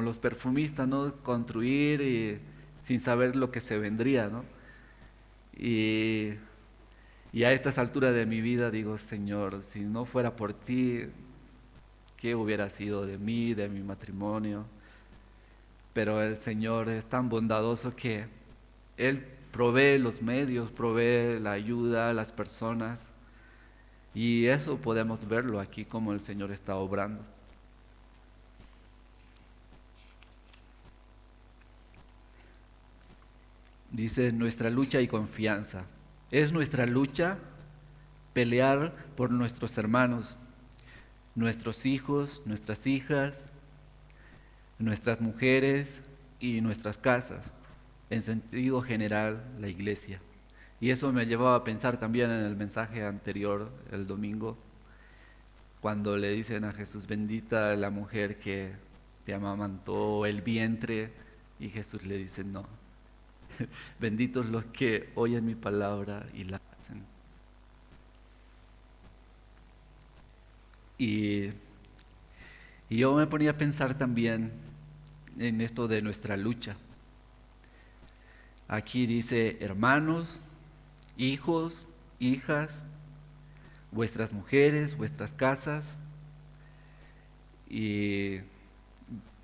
los perfumistas, ¿no? Construir y sin saber lo que se vendría, ¿no? Y, y a estas alturas de mi vida digo, Señor, si no fuera por ti, ¿qué hubiera sido de mí, de mi matrimonio? Pero el Señor es tan bondadoso que Él provee los medios, provee la ayuda a las personas, y eso podemos verlo aquí como el Señor está obrando. Dice, nuestra lucha y confianza. Es nuestra lucha pelear por nuestros hermanos, nuestros hijos, nuestras hijas, nuestras mujeres y nuestras casas, en sentido general la iglesia. Y eso me llevaba a pensar también en el mensaje anterior, el domingo, cuando le dicen a Jesús, bendita la mujer que te amamantó el vientre, y Jesús le dice, no, benditos los que oyen mi palabra y la hacen. Y yo me ponía a pensar también en esto de nuestra lucha. Aquí dice, hermanos, hijos, hijas, vuestras mujeres, vuestras casas, y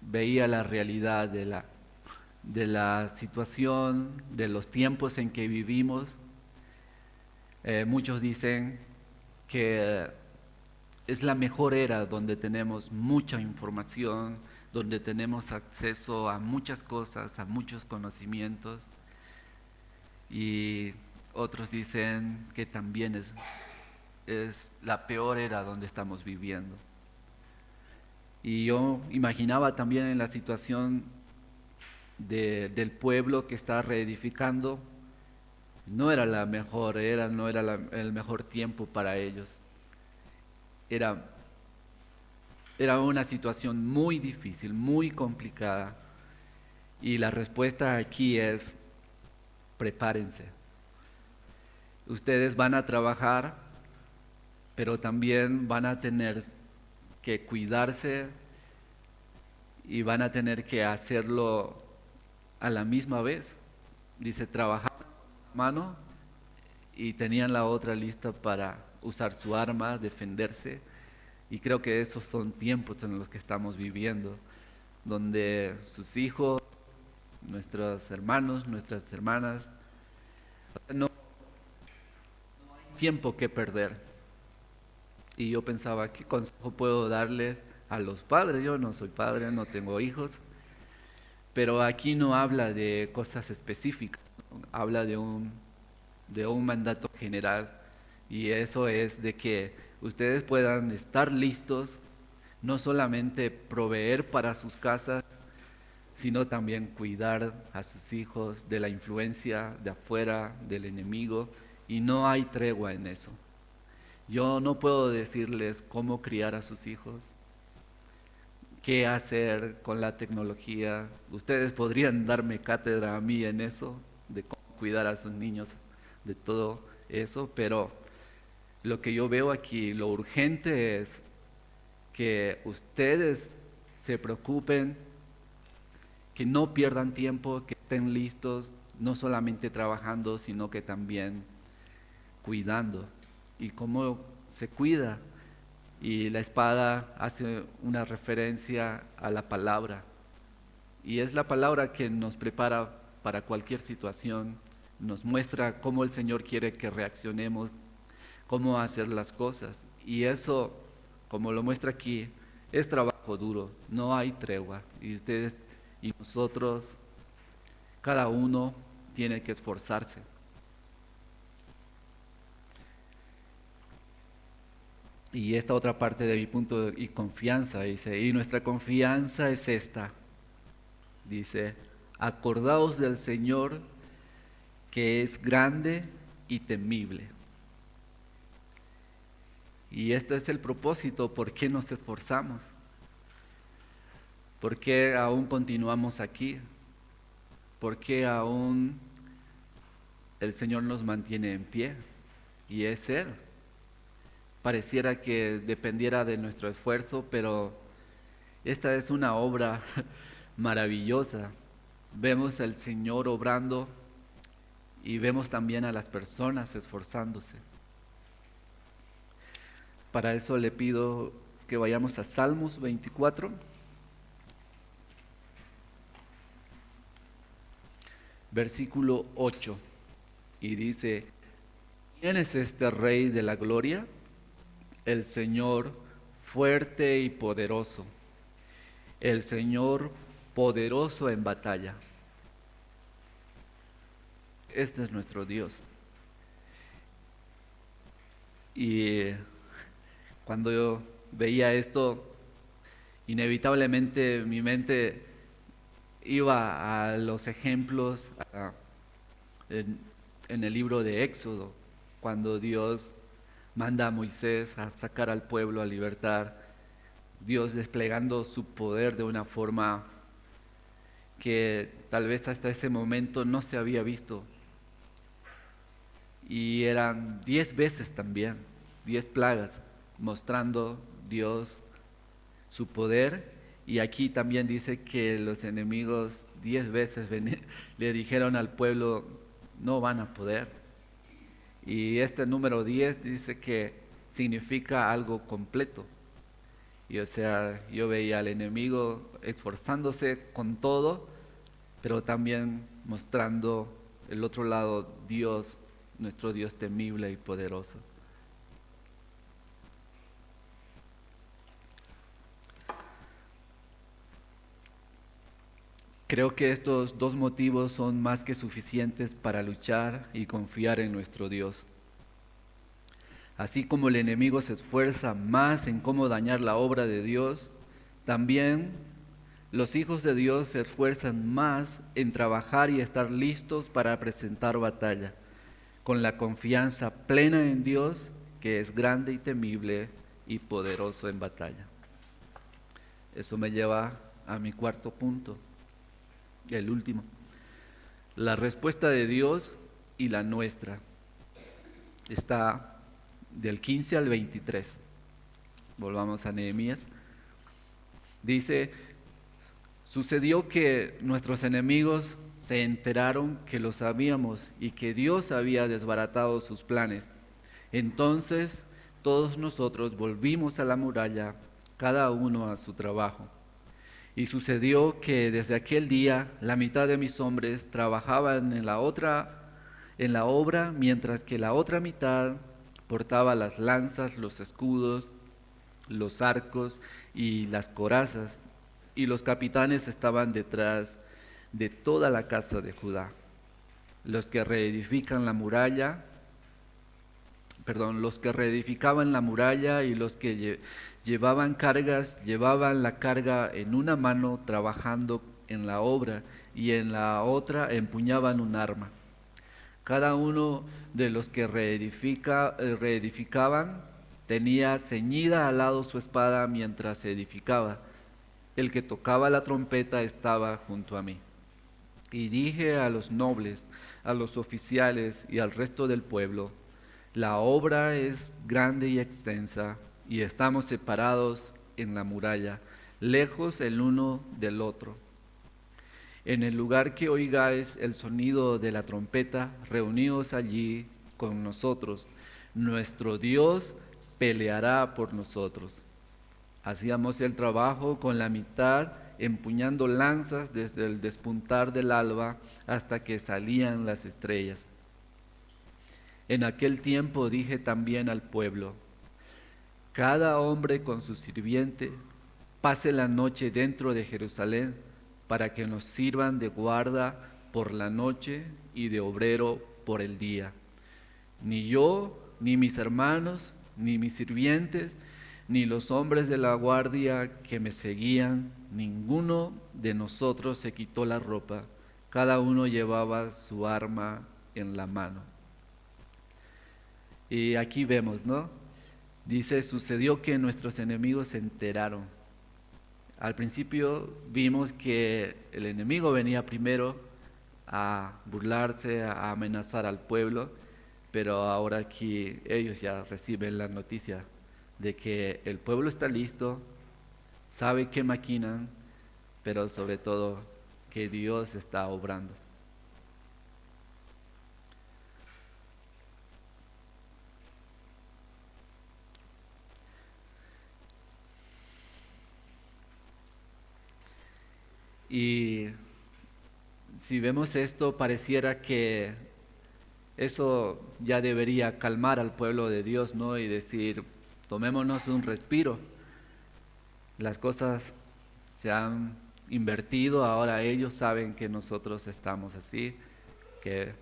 veía la realidad de la situación, de los tiempos en que vivimos. Muchos dicen que es la mejor era donde tenemos mucha información, donde tenemos acceso a muchas cosas, a muchos conocimientos, y otros dicen que también es la peor era donde estamos viviendo. Y yo imaginaba también en la situación del pueblo que está reedificando, no era la mejor era, no era el mejor tiempo para ellos. Era una situación muy difícil, muy complicada, y la respuesta aquí es, prepárense. Ustedes van a trabajar, pero también van a tener que cuidarse y van a tener que hacerlo a la misma vez. Dice, trabajar con mano, y tenían la otra lista para usar su arma, defenderse. Y creo que esos son tiempos en los que estamos viviendo, donde sus hijos, nuestros hermanos, nuestras hermanas, no hay tiempo que perder. Y yo pensaba, ¿qué consejo puedo darles a los padres? Yo no soy padre, no tengo hijos, pero aquí no habla de cosas específicas, ¿no? Habla de un mandato general, y eso es de que ustedes puedan estar listos, no solamente proveer para sus casas, sino también cuidar a sus hijos de la influencia de afuera, del enemigo, y no hay tregua en eso. Yo no puedo decirles cómo criar a sus hijos, qué hacer con la tecnología. Ustedes podrían darme cátedra a mí en eso, de cómo cuidar a sus niños, de todo eso, pero lo que yo veo aquí, lo urgente es que ustedes se preocupen, que no pierdan tiempo, que estén listos, no solamente trabajando, sino que también cuidando. ¿Y cómo se cuida? Y la espada hace una referencia a la palabra. Y es la palabra que nos prepara para cualquier situación, nos muestra cómo el Señor quiere que reaccionemos, cómo hacer las cosas. Y eso, como lo muestra aquí, es trabajo duro, no hay tregua. Y ustedes y nosotros, cada uno tiene que esforzarse. Y esta otra parte de mi punto, y confianza, dice, y nuestra confianza es esta, dice, acordaos del Señor que es grande y temible. Y este es el propósito, ¿por qué nos esforzamos? ¿Por qué aún continuamos aquí? ¿Por qué aún el Señor nos mantiene en pie? Y es Él. Pareciera que dependiera de nuestro esfuerzo, pero esta es una obra maravillosa. Vemos al Señor obrando y vemos también a las personas esforzándose. Para eso le pido que vayamos a Salmos 24. Versículo 8. Y dice, ¿quién es este Rey de la gloria? El Señor fuerte y poderoso, el Señor poderoso en batalla. Este es nuestro Dios. Y cuando yo veía esto, inevitablemente mi mente iba a los ejemplos en el libro de Éxodo, cuando Dios manda a Moisés a sacar al pueblo a libertar, Dios desplegando su poder de una forma que tal vez hasta ese momento no se había visto. Y eran 10 veces también, 10 plagas, mostrando Dios su poder. Y aquí también dice que los enemigos 10 veces le dijeron al pueblo, no van a poder. Y este número 10 dice que significa algo completo. Y o sea, yo veía al enemigo esforzándose con todo, pero también mostrando el otro lado, Dios, nuestro Dios temible y poderoso. Creo que estos dos motivos son más que suficientes para luchar y confiar en nuestro Dios. Así como el enemigo se esfuerza más en cómo dañar la obra de Dios, también los hijos de Dios se esfuerzan más en trabajar y estar listos para presentar batalla, con la confianza plena en Dios, que es grande y temible y poderoso en batalla. Eso me lleva a mi cuarto punto. El último, la respuesta de Dios y la nuestra está del 15 al 23. Volvamos a Nehemías. Dice, sucedió que nuestros enemigos se enteraron que lo sabíamos y que Dios había desbaratado sus planes. Entonces todos nosotros volvimos a la muralla, cada uno a su trabajo. Y sucedió que desde aquel día la mitad de mis hombres trabajaban en la obra, mientras que la otra mitad portaba las lanzas, los escudos, los arcos y las corazas, y los capitanes estaban detrás de toda la casa de Judá. Los que reedifican la muralla los que reedificaban la muralla y los que llevaban cargas, llevaban la carga en una mano trabajando en la obra y en la otra empuñaban un arma. Cada uno de los que reedificaban tenía ceñida al lado su espada mientras se edificaba. El que tocaba la trompeta estaba junto a mí. Y dije a los nobles, a los oficiales y al resto del pueblo: la obra es grande y extensa, y estamos separados en la muralla, lejos el uno del otro. En el lugar que oigáis el sonido de la trompeta, reuníos allí con nosotros. Nuestro Dios peleará por nosotros. Hacíamos el trabajo con la mitad, empuñando lanzas desde el despuntar del alba hasta que salían las estrellas. En aquel tiempo dije también al pueblo: cada hombre con su sirviente pase la noche dentro de Jerusalén, para que nos sirvan de guarda por la noche y de obrero por el día. Ni yo, ni mis hermanos, ni mis sirvientes, ni los hombres de la guardia que me seguían, ninguno de nosotros se quitó la ropa, cada uno llevaba su arma en la mano. Y aquí vemos, ¿no? Dice: sucedió que nuestros enemigos se enteraron. Al principio vimos que el enemigo venía primero a burlarse, a amenazar al pueblo, pero ahora aquí ellos ya reciben la noticia de que el pueblo está listo, sabe que maquinan, pero sobre todo que Dios está obrando. Y si vemos esto, pareciera que eso ya debería calmar al pueblo de Dios, ¿no? Y decir: tomémonos un respiro. Las cosas se han invertido, ahora ellos saben que nosotros estamos así, que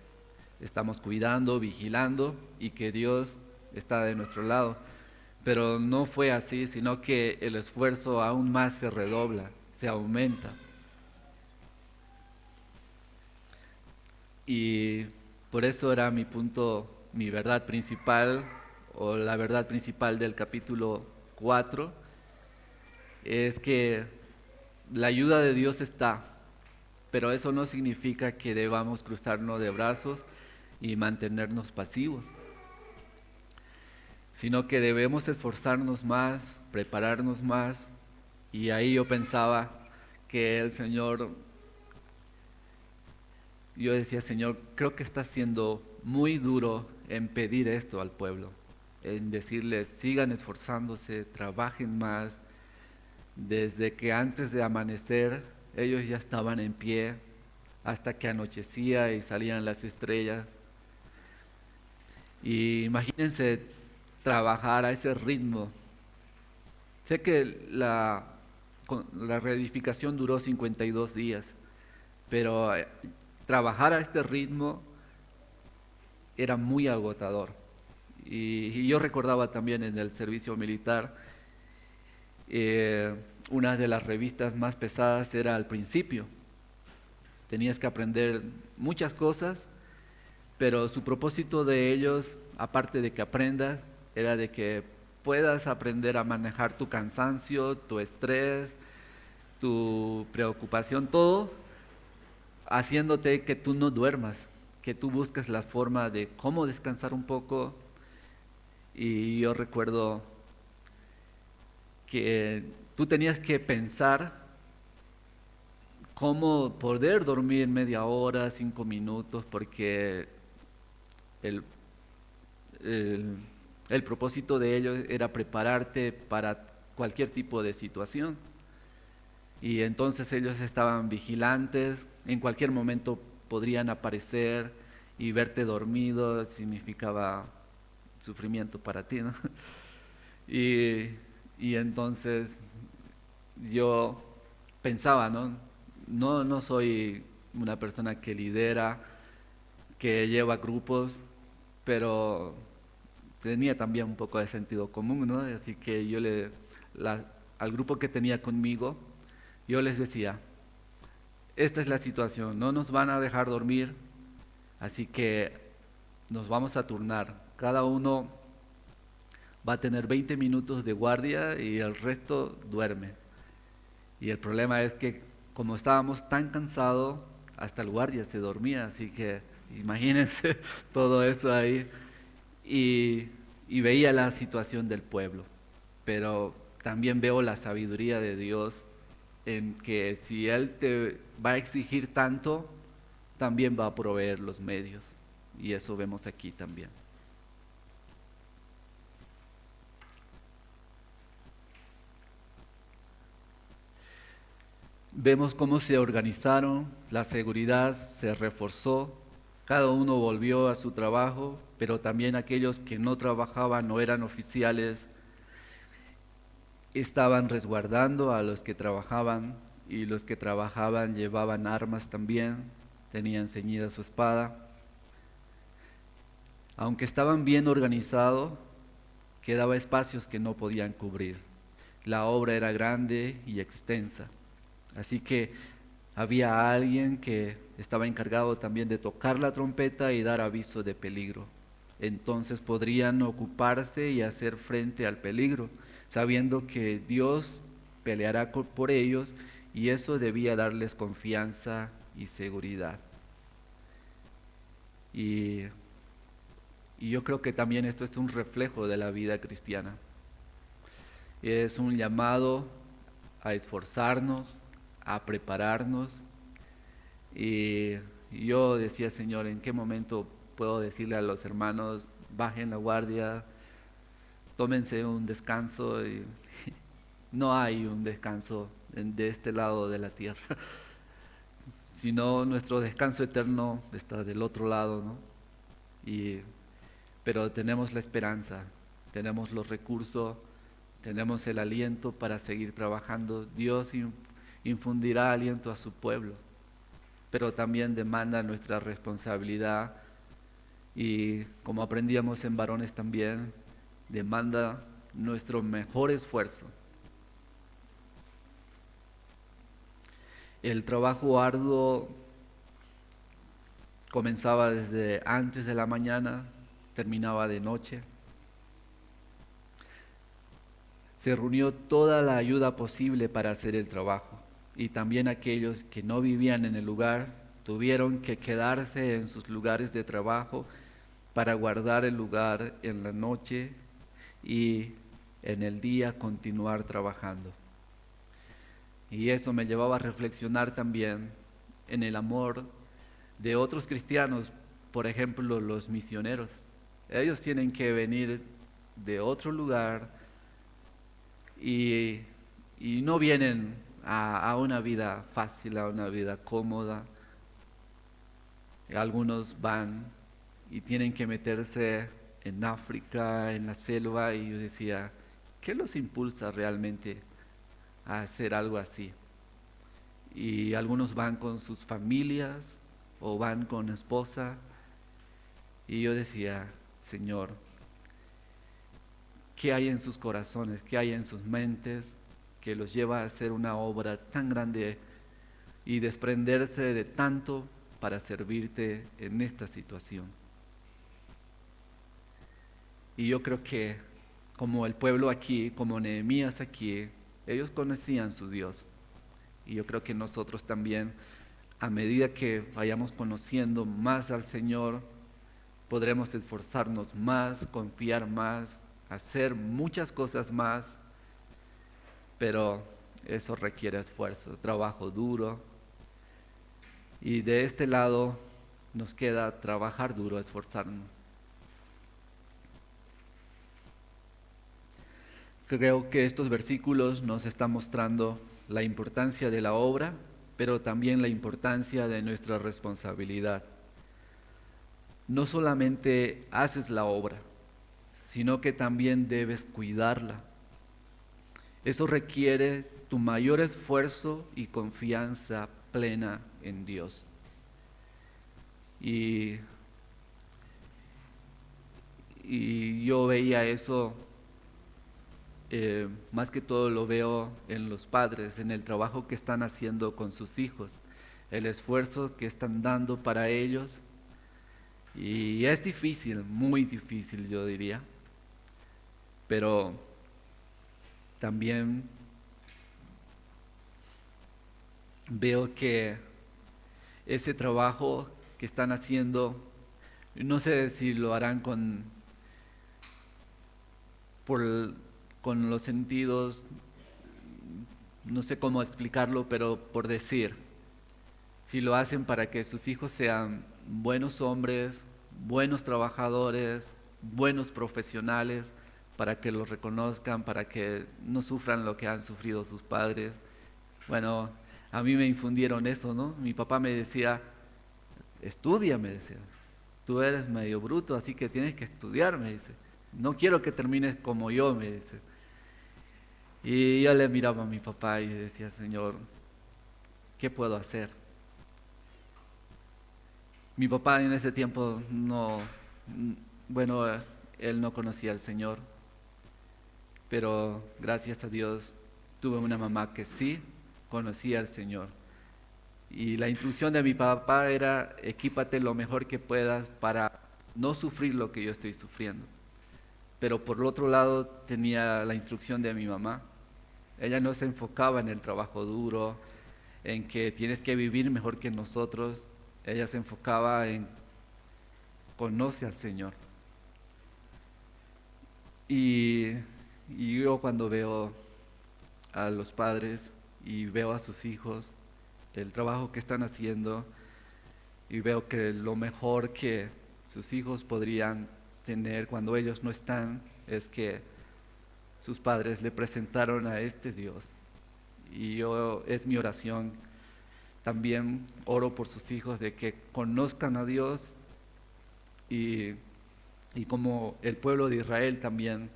estamos cuidando, vigilando y que Dios está de nuestro lado. Pero no fue así, sino que el esfuerzo aún más se redobla, se aumenta. Y por eso era mi punto, mi verdad principal, o la verdad principal del capítulo 4, es que la ayuda de Dios está, pero eso no significa que debamos cruzarnos de brazos y mantenernos pasivos, sino que debemos esforzarnos más, prepararnos más. Y ahí yo pensaba que el Señor, yo decía: Señor, creo que está siendo muy duro en pedir esto al pueblo, en decirles: sigan esforzándose, trabajen más. Desde que antes de amanecer ellos ya estaban en pie hasta que anochecía y salían las estrellas. Y imagínense trabajar a ese ritmo. Sé que la reedificación duró 52 días, pero trabajar a este ritmo era muy agotador. Y yo recordaba también en el servicio militar, una de las revistas más pesadas era al principio. Tenías que aprender muchas cosas, pero su propósito de ellos, aparte de que aprendas, era de que puedas aprender a manejar tu cansancio, tu estrés, tu preocupación, todo, haciéndote que tú no duermas, que tú busques la forma de cómo descansar un poco. Y yo recuerdo que tú tenías que pensar cómo poder dormir media hora, 5 minutos, porque el, el, el propósito de ellos era prepararte para cualquier tipo de situación. Y entonces ellos estaban vigilantes, en cualquier momento podrían aparecer, y verte dormido significaba sufrimiento para ti, ¿no? Y entonces yo pensaba, ¿no? No soy una persona que lidera, que lleva grupos, pero tenía también un poco de sentido común, ¿no? Así que al grupo que tenía conmigo, yo les decía, esta es la situación, no nos van a dejar dormir, así que nos vamos a turnar. Cada uno va a tener 20 minutos de guardia y el resto duerme. Y el problema es que como estábamos tan cansados, hasta el guardia se dormía, así que imagínense todo eso ahí. Y veía la situación del pueblo, pero también veo la sabiduría de Dios en que si Él te va a exigir tanto, también va a proveer los medios. Y eso vemos aquí también. Vemos cómo se organizaron, la seguridad se reforzó, cada uno volvió a su trabajo, pero también aquellos que no trabajaban o eran oficiales estaban resguardando a los que trabajaban, y los que trabajaban llevaban armas también, tenían ceñida su espada. Aunque estaban bien organizados, quedaba espacios que no podían cubrir. La obra era grande y extensa, así que había alguien que estaba encargado también de tocar la trompeta y dar aviso de peligro. Entonces podrían ocuparse y hacer frente al peligro, sabiendo que Dios peleará por ellos, y eso debía darles confianza y seguridad. Y yo creo que también esto es un reflejo de la vida cristiana. Es un llamado a esforzarnos, a prepararnos. Y yo decía, Señor, ¿en qué momento puedo decirle a los hermanos, bajen la guardia, tómense un descanso? Y no hay un descanso de este lado de la tierra, sino nuestro descanso eterno está del otro lado, ¿no? Pero tenemos la esperanza, tenemos los recursos, tenemos el aliento para seguir trabajando. Dios infundirá aliento a su pueblo, pero también demanda nuestra responsabilidad, y como aprendíamos en varones también, demanda nuestro mejor esfuerzo. El trabajo arduo comenzaba desde antes de la mañana, terminaba de noche. Se reunió toda la ayuda posible para hacer el trabajo, y también aquellos que no vivían en el lugar tuvieron que quedarse en sus lugares de trabajo para guardar el lugar en la noche y en el día continuar trabajando. Y eso me llevaba a reflexionar también en el amor de otros cristianos, por ejemplo, los misioneros. Ellos tienen que venir de otro lugar y no vienen a una vida fácil, a una vida cómoda. Algunos van y tienen que meterse en África, en la selva, y yo decía, ¿qué los impulsa realmente a hacer algo así? Y algunos van con sus familias o van con esposa, y yo decía, Señor, ¿qué hay en sus corazones, qué hay en sus mentes que los lleva a hacer una obra tan grande y desprenderse de tanto para servirte en esta situación? Y yo creo que como el pueblo aquí, como Nehemías aquí, ellos conocían su Dios. Y yo creo que nosotros también, a medida que vayamos conociendo más al Señor, podremos esforzarnos más, confiar más, hacer muchas cosas más, pero eso requiere esfuerzo, trabajo duro. Y de este lado nos queda trabajar duro, esforzarnos. Creo que estos versículos nos están mostrando la importancia de la obra, pero también la importancia de nuestra responsabilidad. No solamente haces la obra, sino que también debes cuidarla. Eso requiere tu mayor esfuerzo y confianza plena en Dios. Y yo veía eso, más que todo lo veo en los padres, en el trabajo que están haciendo con sus hijos, el esfuerzo que están dando para ellos. Y es difícil, muy difícil yo diría, pero también veo que ese trabajo que están haciendo, no sé si lo harán por, con los sentidos, no sé cómo explicarlo, pero por decir, si lo hacen para que sus hijos sean buenos hombres, buenos trabajadores, buenos profesionales, para que los reconozcan, para que no sufran lo que han sufrido sus padres. Bueno, a mí me infundieron eso, ¿no? Mi papá me decía, estudia, me decía, tú eres medio bruto, así que tienes que estudiar, me dice. No quiero que termines como yo, me dice. Y yo le miraba a mi papá y decía, Señor, ¿qué puedo hacer? Mi papá en ese tiempo no, bueno, él no conocía al Señor, pero gracias a Dios tuve una mamá que sí conocía al Señor. Y la instrucción de mi papá era, equípate lo mejor que puedas para no sufrir lo que yo estoy sufriendo. Pero por el otro lado tenía la instrucción de mi mamá. Ella no se enfocaba en el trabajo duro, en que tienes que vivir mejor que nosotros. Ella se enfocaba en conoce al Señor. Y, y yo cuando veo a los padres y veo a sus hijos, el trabajo que están haciendo, y veo que lo mejor que sus hijos podrían tener cuando ellos no están es que sus padres le presentaron a este Dios. Y yo, es mi oración, también oro por sus hijos de que conozcan a Dios y, y como el pueblo de Israel también,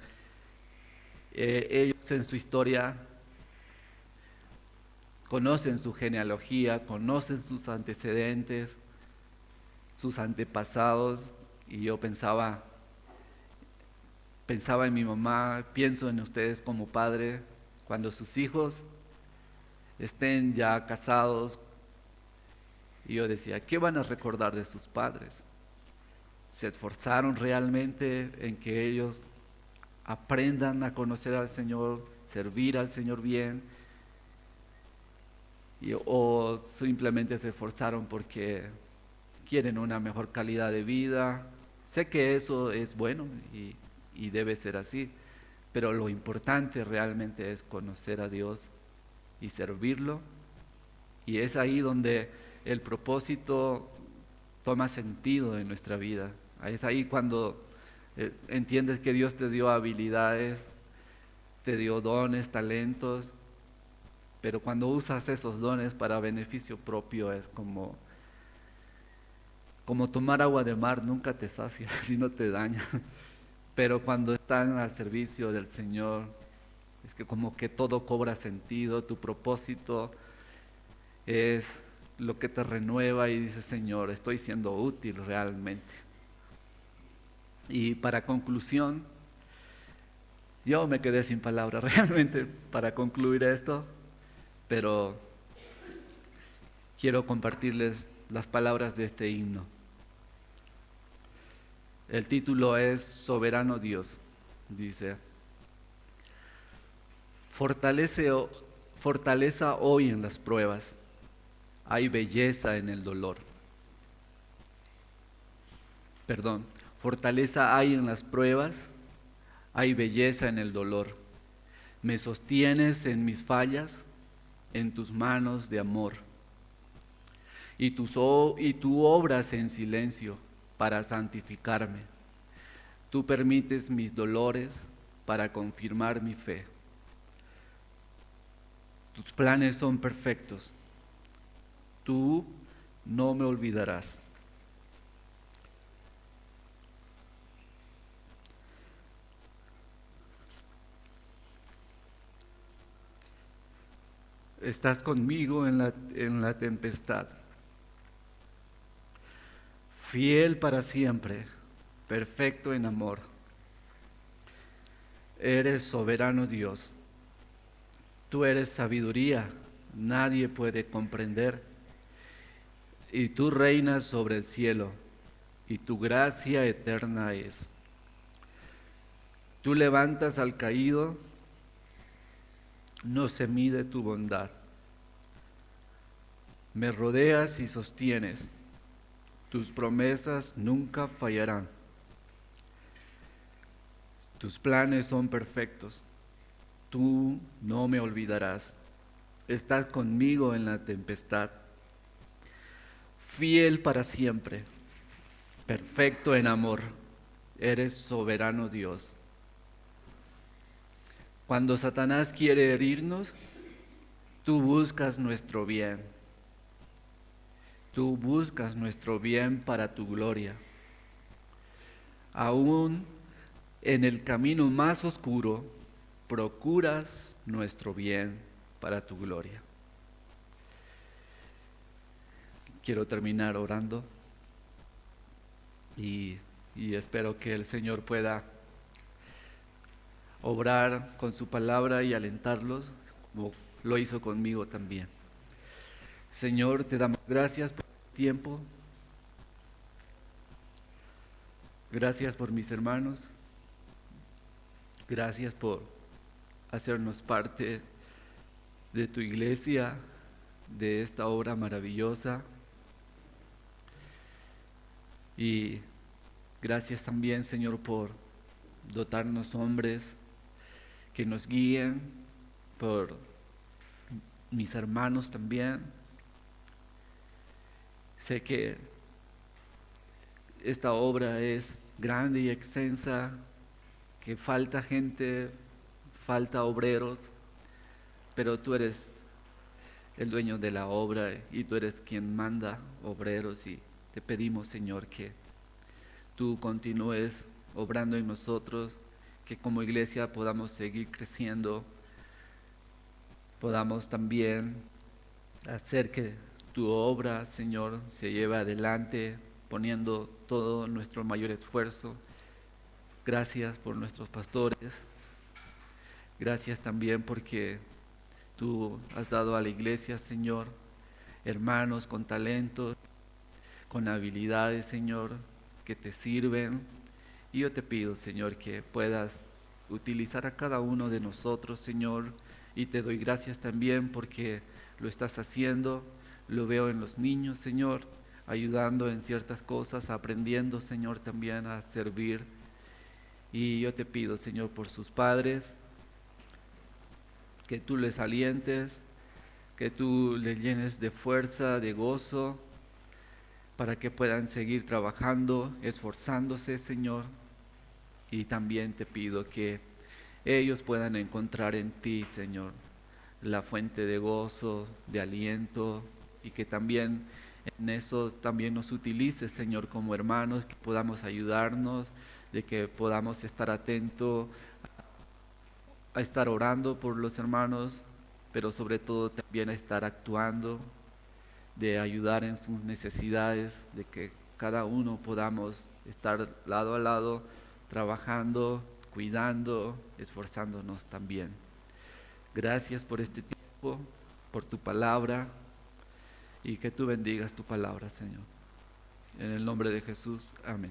ellos en su historia conocen su genealogía, conocen sus antecedentes, sus antepasados, y yo pensaba en mi mamá, pienso en ustedes como padre, cuando sus hijos estén ya casados, y yo decía, ¿qué van a recordar de sus padres? ¿Se esforzaron realmente en que ellos aprendan a conocer al Señor, servir al Señor bien? ¿O simplemente se esforzaron porque quieren una mejor calidad de vida? Sé que eso es bueno y debe ser así, pero lo importante realmente es conocer a Dios y servirlo, y es ahí donde el propósito toma sentido en nuestra vida. Es ahí cuando entiendes que Dios te dio habilidades, te dio dones, talentos, pero cuando usas esos dones para beneficio propio es como tomar agua de mar, nunca te sacia y no te daña. Pero cuando están al servicio del Señor, es que como que todo cobra sentido, tu propósito es lo que te renueva y dices, Señor, estoy siendo útil realmente. Y para conclusión, yo me quedé sin palabras realmente para concluir esto, pero quiero compartirles las palabras de este himno. El título es Soberano Dios. Dice, fortaleza hoy en las pruebas, hay belleza en el dolor. Perdón, fortaleza hay en las pruebas, hay belleza en el dolor. Me sostienes en mis fallas, en tus manos de amor. Y tú obras en silencio para santificarme. Tú permites mis dolores para confirmar mi fe. Tus planes son perfectos. Tú no me olvidarás. Estás conmigo en la tempestad. Fiel para siempre, perfecto en amor. Eres soberano Dios. Tú eres sabiduría, nadie puede comprender. Y tú reinas sobre el cielo, y tu gracia eterna es. Tú levantas al caído, no se mide tu bondad. Me rodeas y sostienes, tus promesas nunca fallarán. Tus planes son perfectos, tú no me olvidarás. Estás conmigo en la tempestad, fiel para siempre, perfecto en amor, eres soberano Dios. Cuando Satanás quiere herirnos, tú buscas nuestro bien. Tú buscas nuestro bien para tu gloria. Aún en el camino más oscuro, procuras nuestro bien para tu gloria. Quiero terminar orando y espero que el Señor pueda obrar con su palabra y alentarlos como lo hizo conmigo también. Señor, te damos gracias por el tiempo. Gracias por mis hermanos. Gracias por hacernos parte de tu iglesia, de esta obra maravillosa. Y gracias también, Señor, por dotarnos hombres que nos guíen, por mis hermanos también. Sé que esta obra es grande y extensa, que falta gente, falta obreros, pero tú eres el dueño de la obra y tú eres quien manda obreros y te pedimos, Señor, que tú continúes obrando en nosotros, que como iglesia podamos seguir creciendo, podamos también hacer que tu obra, Señor, se lleve adelante, poniendo todo nuestro mayor esfuerzo. Gracias por nuestros pastores. Gracias también porque tú has dado a la iglesia, Señor, hermanos con talentos, con habilidades, Señor, que te sirven. Y yo te pido, Señor, que puedas utilizar a cada uno de nosotros, Señor, y te doy gracias también porque lo estás haciendo. Lo veo en los niños, Señor, ayudando en ciertas cosas, aprendiendo, Señor, también a servir. Y yo te pido, Señor, por sus padres, que tú les alientes, que tú les llenes de fuerza, de gozo, para que puedan seguir trabajando, esforzándose, Señor. Y también te pido que ellos puedan encontrar en ti, Señor, la fuente de gozo, de aliento, y que también en eso también nos utilices, Señor, como hermanos, que podamos ayudarnos, de que podamos estar atentos a estar orando por los hermanos, pero sobre todo también a estar actuando, de ayudar en sus necesidades, de que cada uno podamos estar lado a lado, trabajando, cuidando, esforzándonos también. Gracias por este tiempo, por tu palabra, y que tú bendigas tu palabra, Señor. En el nombre de Jesús, amén.